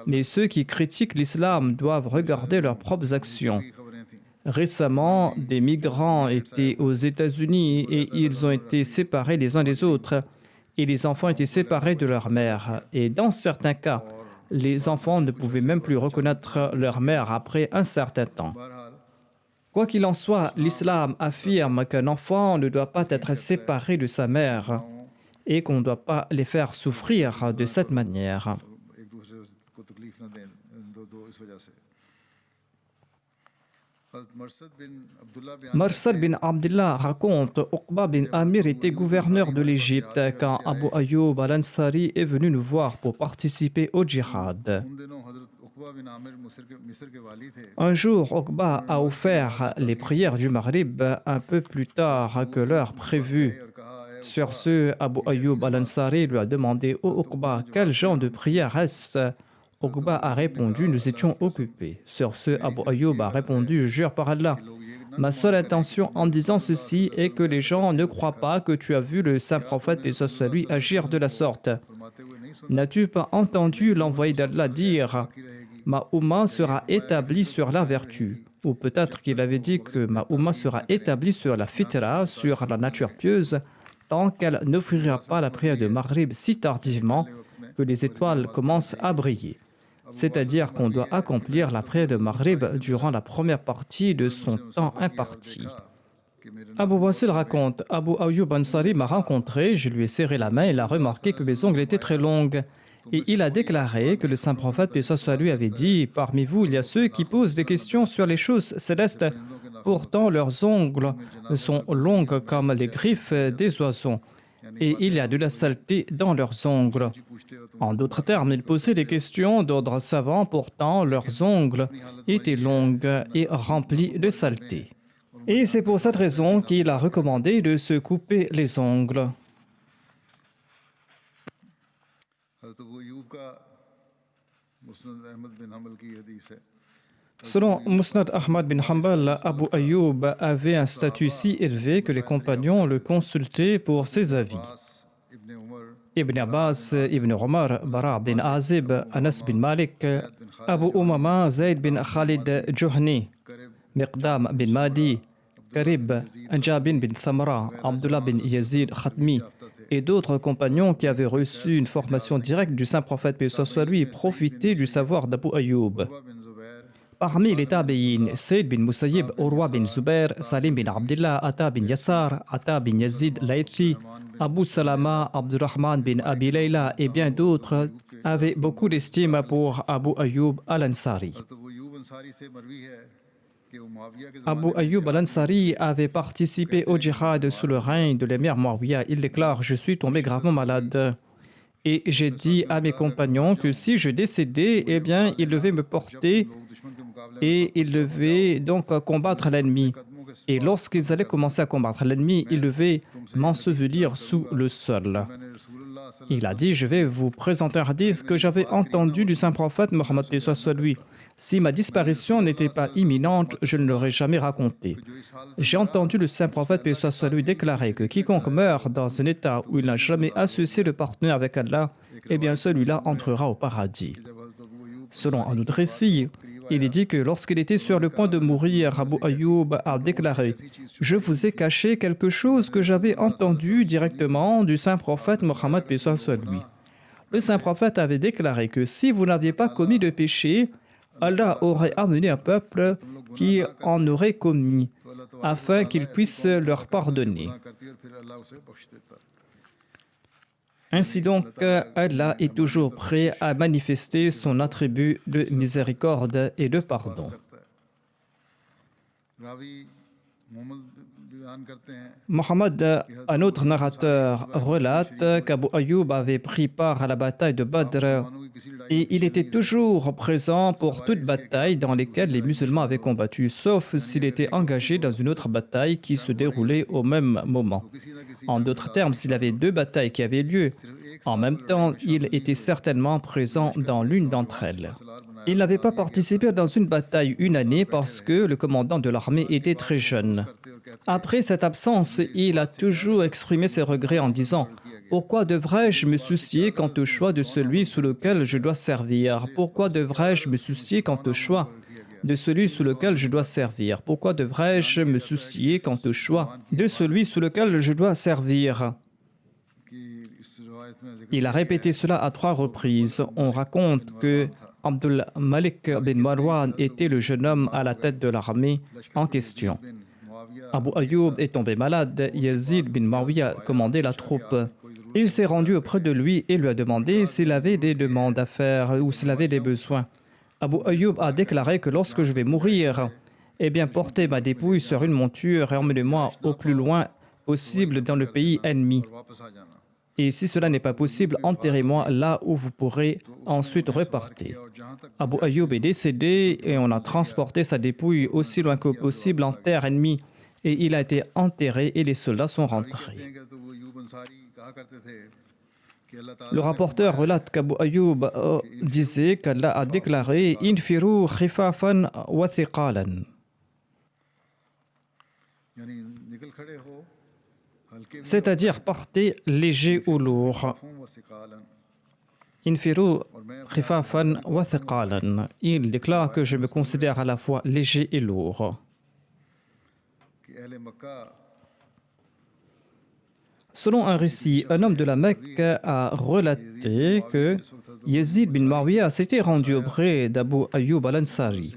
Mais ceux qui critiquent l'islam doivent regarder leurs propres actions. Récemment, des migrants étaient aux États-Unis et ils ont été séparés les uns des autres. Et les enfants étaient séparés de leur mère. Et dans certains cas, les enfants ne pouvaient même plus reconnaître leur mère après un certain temps. Quoi qu'il en soit, l'islam affirme qu'un enfant ne doit pas être séparé de sa mère et qu'on ne doit pas les faire souffrir de cette manière. Marsad bin Abdullah raconte Uqba bin Amir était gouverneur de l'Égypte quand Abu Ayyub al-Ansari est venu nous voir pour participer au djihad. Un jour, Uqba a offert les prières du Maghrib un peu plus tard que l'heure prévue. Sur ce, Abu Ayyub al-Ansari lui a demandé « Oh Uqba, quel genre de prière est-ce » Uqba a répondu « Nous étions occupés ». Sur ce, Abu Ayyub a répondu « Je jure par Allah, ma seule intention en disant ceci est que les gens ne croient pas que tu as vu le saint prophète, paix soit lui, agir de la sorte. N'as-tu pas entendu l'envoyé d'Allah dire « Ma Ummah sera établie sur la vertu » ou peut-être qu'il avait dit que ma Ummah sera établie sur la fitra, sur la nature pieuse, tant qu'elle n'offrira pas la prière de Maghrib si tardivement que les étoiles commencent à briller. C'est-à-dire qu'on doit accomplir la prière de Maghrib durant la première partie de son temps imparti. Abu Wasil raconte, Abu Ayyub Ansari m'a rencontré, je lui ai serré la main et il a remarqué que mes ongles étaient très longues. Et il a déclaré que le saint prophète, paix soit lui, avait dit, parmi vous, il y a ceux qui posent des questions sur les choses célestes. Pourtant, leurs ongles sont longues comme les griffes des oiseaux. Et il y a de la saleté dans leurs ongles. En d'autres termes, ils posaient des questions d'ordre savant, pourtant leurs ongles étaient longues et remplis de saleté. Et c'est pour cette raison qu'il a recommandé de se couper les ongles. Selon Musnad Ahmad bin Hanbal, Abu Ayyub avait un statut si élevé que les compagnons le consultaient pour ses avis. Ibn Abbas, Ibn Omar, Bara bin Azib, Anas bin Malik, Abu Umama, Zayd bin Khalid Juhni, Miqdam bin Mahdi, Karib, Anjabin bin Thamra, Abdullah bin Yazid Khatmi et d'autres compagnons qui avaient reçu une formation directe du saint prophète, paix soit lui, profitaient du savoir d'Abu Ayyub. Parmi les tabi'in, Saïd bin Musayyib, Urwa bin Zubair, Salim bin Abdullah, Ata bin Yassar, Ata bin Yazid Laythi, Abu Salama, Abdurrahman bin Abi Layla et bien d'autres avaient beaucoup d'estime pour Abu Ayyub al-Ansari. Abu Ayyub al-Ansari avait participé au djihad sous le règne de l'émir Muawiyah. Il déclare « Je suis tombé gravement malade. Et j'ai dit à mes compagnons que si je décédais, eh bien, ils devaient me porter et ils devaient donc combattre l'ennemi. Et lorsqu'ils allaient commencer à combattre l'ennemi, ils devaient m'ensevelir sous le sol. » Il a dit « Je vais vous présenter un hadith que j'avais entendu du saint prophète Mohammed soit lui. Si ma disparition n'était pas imminente, je ne l'aurais jamais raconté. J'ai entendu le saint prophète paix soit lui déclarer que quiconque meurt dans un état où il n'a jamais associé de partenaire avec Allah, eh bien celui-là entrera au paradis. » Selon un autre récit, il est dit que lorsqu'il était sur le point de mourir, Abu Ayyub a déclaré « Je vous ai caché quelque chose que j'avais entendu directement du saint prophète Mohammed paix soit lui. » Le saint prophète avait déclaré que si vous n'aviez pas commis de péché, Allah aurait amené un peuple qui en aurait commis, afin qu'il puisse leur pardonner. Ainsi donc, Allah est toujours prêt à manifester son attribut de miséricorde et de pardon. Mohammed, un autre narrateur, relate qu'Abu Ayyub avait pris part à la bataille de Badr et il était toujours présent pour toute bataille dans lesquelles les musulmans avaient combattu, sauf s'il était engagé dans une autre bataille qui se déroulait au même moment. En d'autres termes, s'il y avait deux batailles qui avaient lieu, en même temps, il était certainement présent dans l'une d'entre elles. Il n'avait pas participé dans une bataille une année parce que le commandant de l'armée était très jeune. Après cette absence, il a toujours exprimé ses regrets en disant « Pourquoi devrais-je me soucier quant au choix de celui sous lequel je dois servir? Pourquoi devrais-je me soucier quant au choix de celui sous lequel je dois servir? Pourquoi devrais-je me soucier quant au choix de celui sous lequel je dois servir ?» Il a répété cela à 3 reprises. On raconte que Abdul Malik bin Marwan était le jeune homme à la tête de l'armée en question. Abu Ayyub est tombé malade. Yazid bin Muawiyah commandait la troupe. Il s'est rendu auprès de lui et lui a demandé s'il avait des demandes à faire ou s'il avait des besoins. Abu Ayyub a déclaré que lorsque je vais mourir, eh bien, portez ma dépouille sur une monture et emmenez-moi au plus loin possible dans le pays ennemi. Et si cela n'est pas possible, enterrez-moi là où vous pourrez ensuite repartir. Abu Ayyub est décédé et on a transporté sa dépouille aussi loin que possible en terre ennemie. Et il a été enterré et les soldats sont rentrés. Le rapporteur relate qu'Abu Ayyub disait qu'Allah a déclaré « Infiru khifafan wa thiqalan » c'est-à-dire partez léger ou lourd. Infiru khifafan wa thiqalan. Il déclare que je me considère à la fois léger et lourd. Selon un récit, un homme de la Mecque a relaté que Yazid bin Muawiyah s'était rendu auprès d'Abu Ayyub al-Ansari.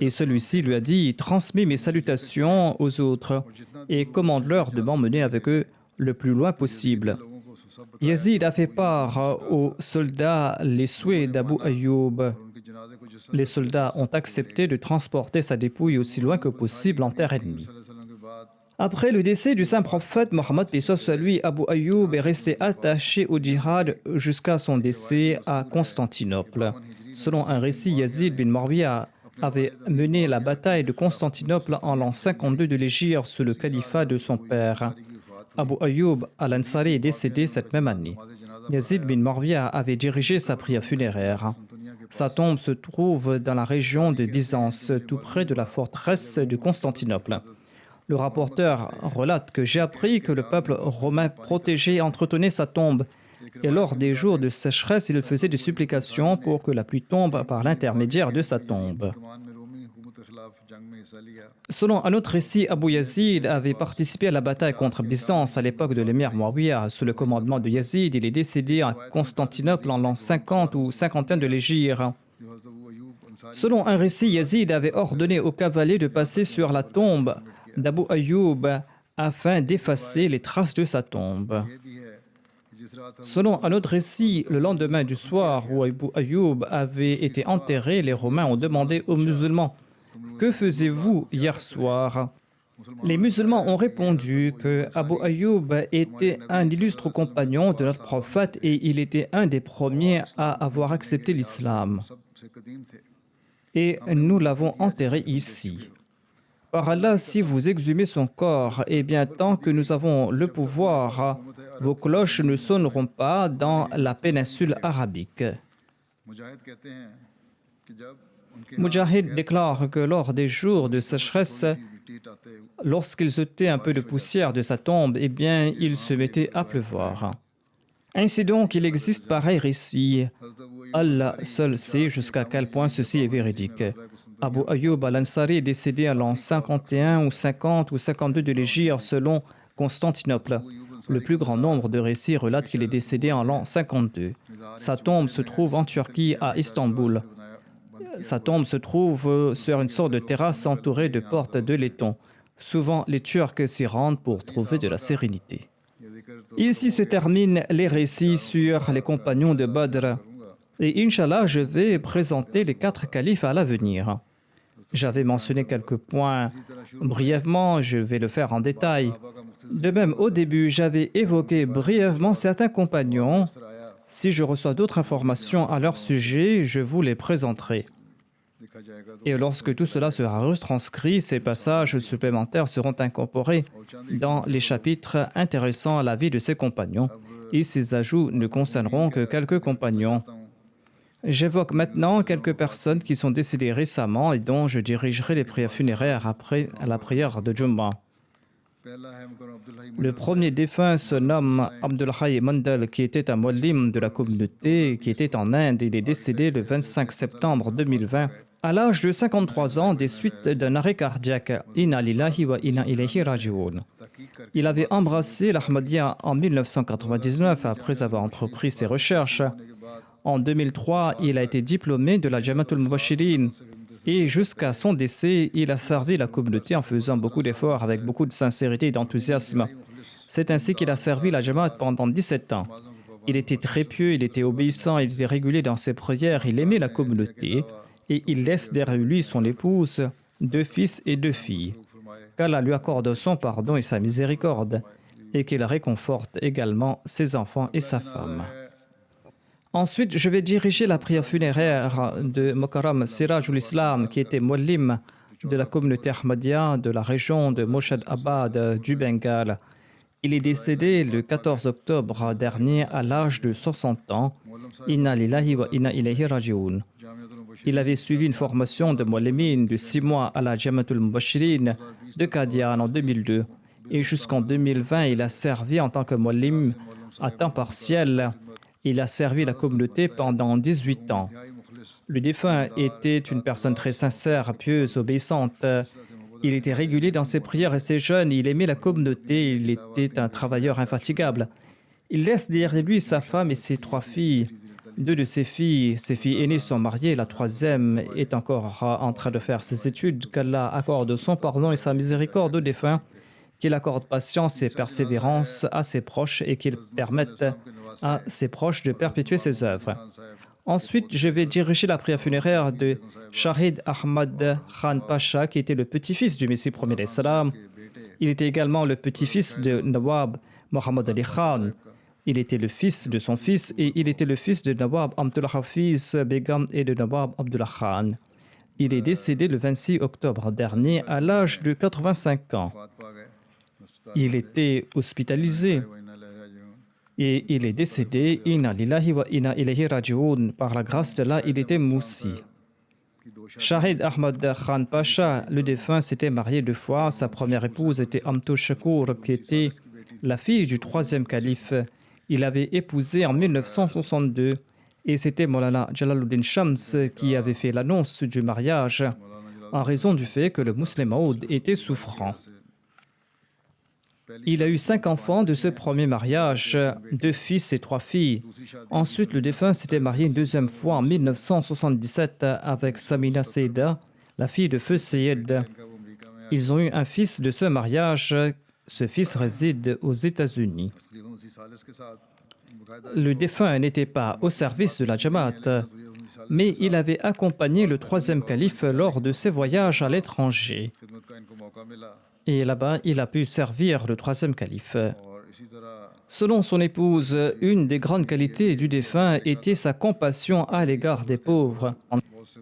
Et celui-ci lui a dit « Transmets mes salutations aux autres et commande-leur de m'emmener avec eux le plus loin possible. » Yazid a fait part aux soldats les souhaits d'Abu Ayyub. Les soldats ont accepté de transporter sa dépouille aussi loin que possible en terre ennemie. Après le décès du saint prophète Mohammed, paix soit lui, Abu Ayyub est resté attaché au djihad jusqu'à son décès à Constantinople. Selon un récit, Yazid bin Muawiyah avait mené la bataille de Constantinople en l'an 52 de l'Hégire sous le califat de son père. Abu Ayyub al-Ansari est décédé cette même année. Yazid bin Muawiyah avait dirigé sa prière funéraire. Sa tombe se trouve dans la région de Byzance, tout près de la forteresse de Constantinople. Le rapporteur relate que j'ai appris que le peuple romain protégeait et entretenait sa tombe. Et lors des jours de sécheresse, il faisait des supplications pour que la pluie tombe par l'intermédiaire de sa tombe. Selon un autre récit, Abu Yazid avait participé à la bataille contre Byzance à l'époque de l'émir Muawiyah. Sous le commandement de Yazid, il est décédé à Constantinople en l'an 50 ou 51 de l'Hégire. Selon un récit, Yazid avait ordonné aux cavaliers de passer sur la tombe d'Abu Ayyub afin d'effacer les traces de sa tombe. Selon un autre récit, le lendemain du soir où Abu Ayyub avait été enterré, les Romains ont demandé aux musulmans « Que faisiez-vous hier soir ?» Les musulmans ont répondu que Abu Ayyub était un illustre compagnon de notre prophète et il était un des premiers à avoir accepté l'islam. Et nous l'avons enterré ici. Par Allah, si vous exhumez son corps, eh bien, tant que nous avons le pouvoir, vos cloches ne sonneront pas dans la péninsule arabique. Mujahid déclare que lors des jours de sécheresse, lorsqu'il jetait un peu de poussière de sa tombe, eh bien, il se mettait à pleuvoir. Ainsi donc, il existe pareil récit. Allah seul sait jusqu'à quel point ceci est véridique. Abu Ayyub al-Ansari est décédé à l'an 51 ou 50 ou 52 de l'Hégire selon Constantinople. Le plus grand nombre de récits relatent qu'il est décédé en l'an 52. Sa tombe se trouve en Turquie, à Istanbul. Sa tombe se trouve sur une sorte de terrasse entourée de portes de laiton. Souvent, les Turcs s'y rendent pour trouver de la sérénité. Ici se terminent les récits sur les compagnons de Badr. Et Inch'Allah, je vais présenter les 4 califes à l'avenir. J'avais mentionné quelques points brièvement, je vais le faire en détail. De même, au début, j'avais évoqué brièvement certains compagnons. Si je reçois d'autres informations à leur sujet, je vous les présenterai. Et lorsque tout cela sera retranscrit, ces passages supplémentaires seront incorporés dans les chapitres intéressant à la vie de ces compagnons. Et ces ajouts ne concerneront que quelques compagnons. J'évoque maintenant quelques personnes qui sont décédées récemment et dont je dirigerai les prières funéraires après la prière de Jum'ah. Le premier défunt se nomme Abdulhai Mandal, qui était un muallim de la communauté, qui était en Inde. Il est décédé le 25 septembre 2020 à l'âge de 53 ans des suites d'un arrêt cardiaque. Inna lillahi wa inna ilayhi raji'un. Il avait embrassé l'Ahmadiyya en 1999 après avoir entrepris ses recherches. En 2003, il a été diplômé de la Jamatul Mubashirin et jusqu'à son décès, il a servi la communauté en faisant beaucoup d'efforts avec beaucoup de sincérité et d'enthousiasme. C'est ainsi qu'il a servi la Jamaat pendant 17 ans. Il était très pieux, il était obéissant, il était régulier dans ses prières, il aimait la communauté et il laisse derrière lui son épouse, 2 fils et 2 filles. Qu'Allah lui accorde son pardon et sa miséricorde et qu'il réconforte également ses enfants et sa femme. Ensuite, je vais diriger la prière funéraire de Mokaram Sirajul Islam, qui était muallim de la communauté Ahmadiyya de la région de Moshad-Abad du Bengale. Il est décédé le 14 octobre dernier à l'âge de 60 ans. Inna lillahi wa inna ilayhi raji'un. Il avait suivi une formation de muallimin de 6 mois à la Jamatul Mubashirin de Qadian en 2002. Et jusqu'en 2020, il a servi en tant que muallim à temps partiel. Il a servi la communauté pendant 18 ans. Le défunt était une personne très sincère, pieuse, obéissante. Il était régulier dans ses prières et ses jeûnes. Il aimait la communauté. Il était un travailleur infatigable. Il laisse derrière lui sa femme et ses 3 filles. 2 de ses filles aînées sont mariées. La 3e est encore en train de faire ses études. Qu'Allah accorde son pardon et sa miséricorde au défunt. Qu'il accorde patience et persévérance à ses proches et qu'il permette à ses proches de perpétuer ses œuvres. Ensuite, je vais diriger la prière funéraire de Shahid Ahmad Khan Pasha, qui était le petit-fils du Messie premier d'Islam. Il était également le petit-fils de Nawab Mohammad Ali Khan. Il était le fils de son fils et il était le fils de Nawab Abdullah Hafiz Begum et de Nawab Abdullah Khan. Il est décédé le 26 octobre dernier à l'âge de 85 ans. Il était hospitalisé et il est décédé. Inna lillahi wa inna ilayhi raji'un. Par la grâce d'Allah, il était moussi. Shahid Ahmad Khan Pasha, le défunt, s'était marié 2 fois. Sa première épouse était Amtou Shakur, qui était la fille du 3e calife. Il avait épousé en 1962 et c'était Maulana Jalaluddin Shams qui avait fait l'annonce du mariage en raison du fait que le musulman Maud était souffrant. Il a eu 5 enfants de ce premier mariage, 2 fils et 3 filles. Ensuite, le défunt s'était marié une 2e fois en 1977 avec Samina Seida, la fille de Feu Seyed. Ils ont eu un fils de ce mariage. Ce fils réside aux États-Unis. Le défunt n'était pas au service de la Jamaat, mais il avait accompagné le 3e calife lors de ses voyages à l'étranger. Et là-bas, il a pu servir le 3e calife. Selon son épouse, une des grandes qualités du défunt était sa compassion à l'égard des pauvres.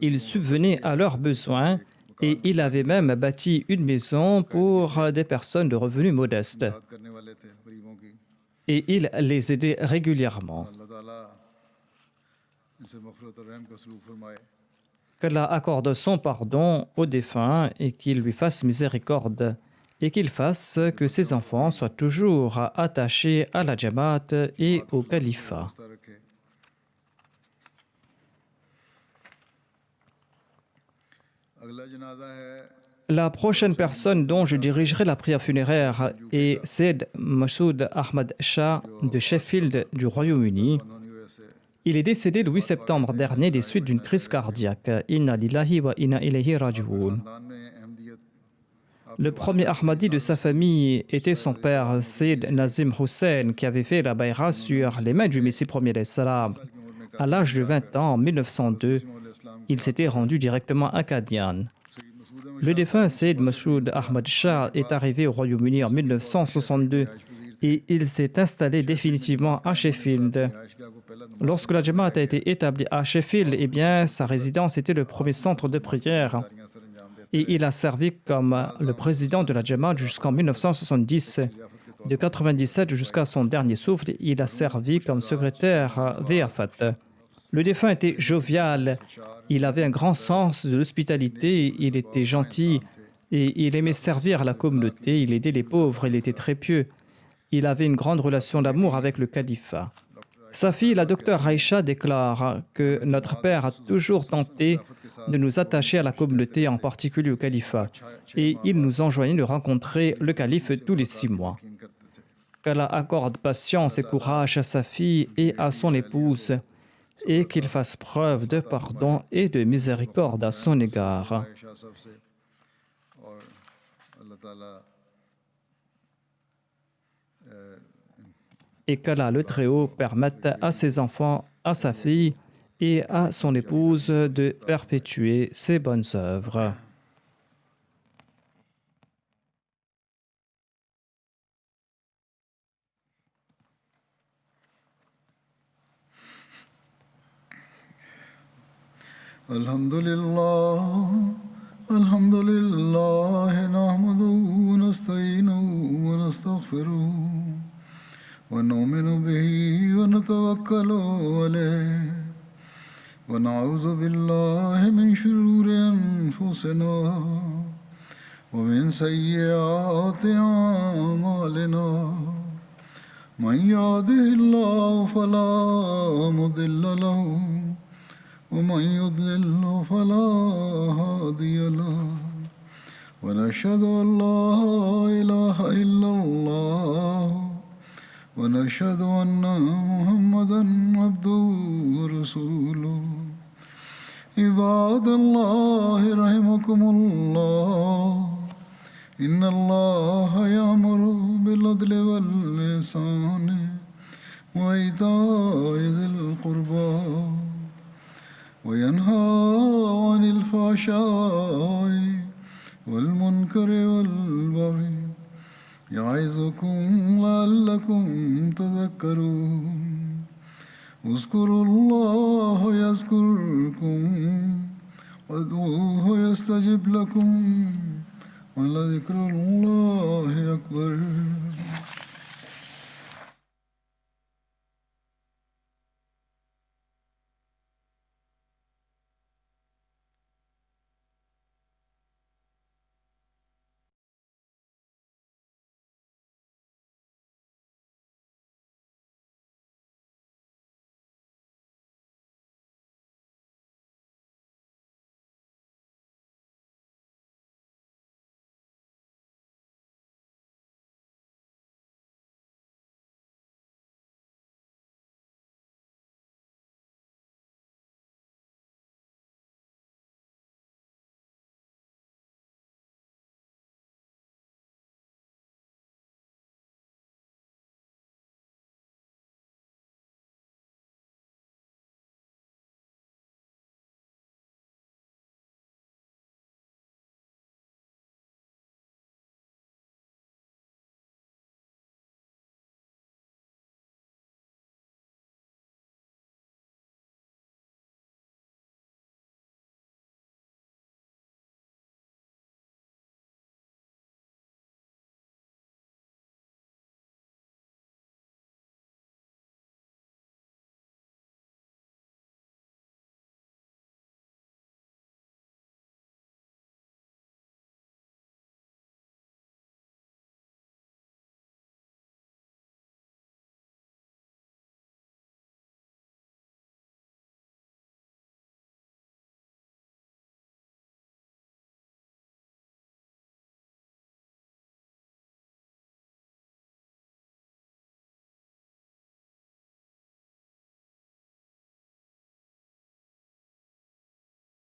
Il subvenait à leurs besoins et il avait même bâti une maison pour des personnes de revenus modestes. Et il les aidait régulièrement. Qu'Allah accorde son pardon au défunt et qu'il lui fasse miséricorde et qu'il fasse que ses enfants soient toujours attachés à la Jamaat et au califat. La prochaine personne dont je dirigerai la prière funéraire est Said Masoud Ahmad Shah de Sheffield du Royaume-Uni. Il est décédé le 8 septembre dernier des suites d'une crise cardiaque. Inna lillahi wa inna ilayhi raji'un. Le premier Ahmadi de sa famille était son père, Sayyid Nazim Hussein, qui avait fait la bayra sur les mains du Messie premier d'Islam. À l'âge de 20 ans, en 1902, il s'était rendu directement à Qadian. Le défunt Sayyid Masoud Ahmad Shah est arrivé au Royaume-Uni en 1962 et il s'est installé définitivement à Sheffield. Lorsque la Jamaat a été établie à Sheffield, sa résidence était le premier centre de prière. Et il a servi comme le président de la Jamaat jusqu'en 1970. De 1997 jusqu'à son dernier souffle, il a servi comme secrétaire d'Eafat. Le défunt était jovial, il avait un grand sens de l'hospitalité, il était gentil et il aimait servir la communauté, il aidait les pauvres, il était très pieux. Il avait une grande relation d'amour avec le califat. Sa fille, la docteure Aïcha, déclare que notre père a toujours tenté de nous attacher à la communauté, en particulier au califat, et il nous enjoignait de rencontrer le calife tous les 6 mois. Qu'Allah accorde patience et courage à sa fille et à son épouse, et qu'il fasse preuve de pardon et de miséricorde à son égard. Et qu'Allah le Très-Haut permette à ses enfants, à sa fille et à son épouse de perpétuer ses bonnes œuvres. Alhamdulillah, nahmaduhu wa nasta'inuhu wa nastaghfiruh. ونؤمن به ونتوكل عليه ونعوذ بالله من شرور أنفسنا ومن سيئات أعمالنا من يهده الله فلا مضل له ومن يضلل فلا هادي له ونشهد أن لا إله إلا الله ونشهد أن محمدًا عبده ورسوله عباد الله رحمكم الله إن الله يأمر بالعدل والإحسان وإيتاء ذي القربى وينهى عن الفحشاء والمنكر والبغي يعظكم لعلكم تذكرون اذكروا الله يذكركم وادعوه يستجب لكم ولذكر الله أكبر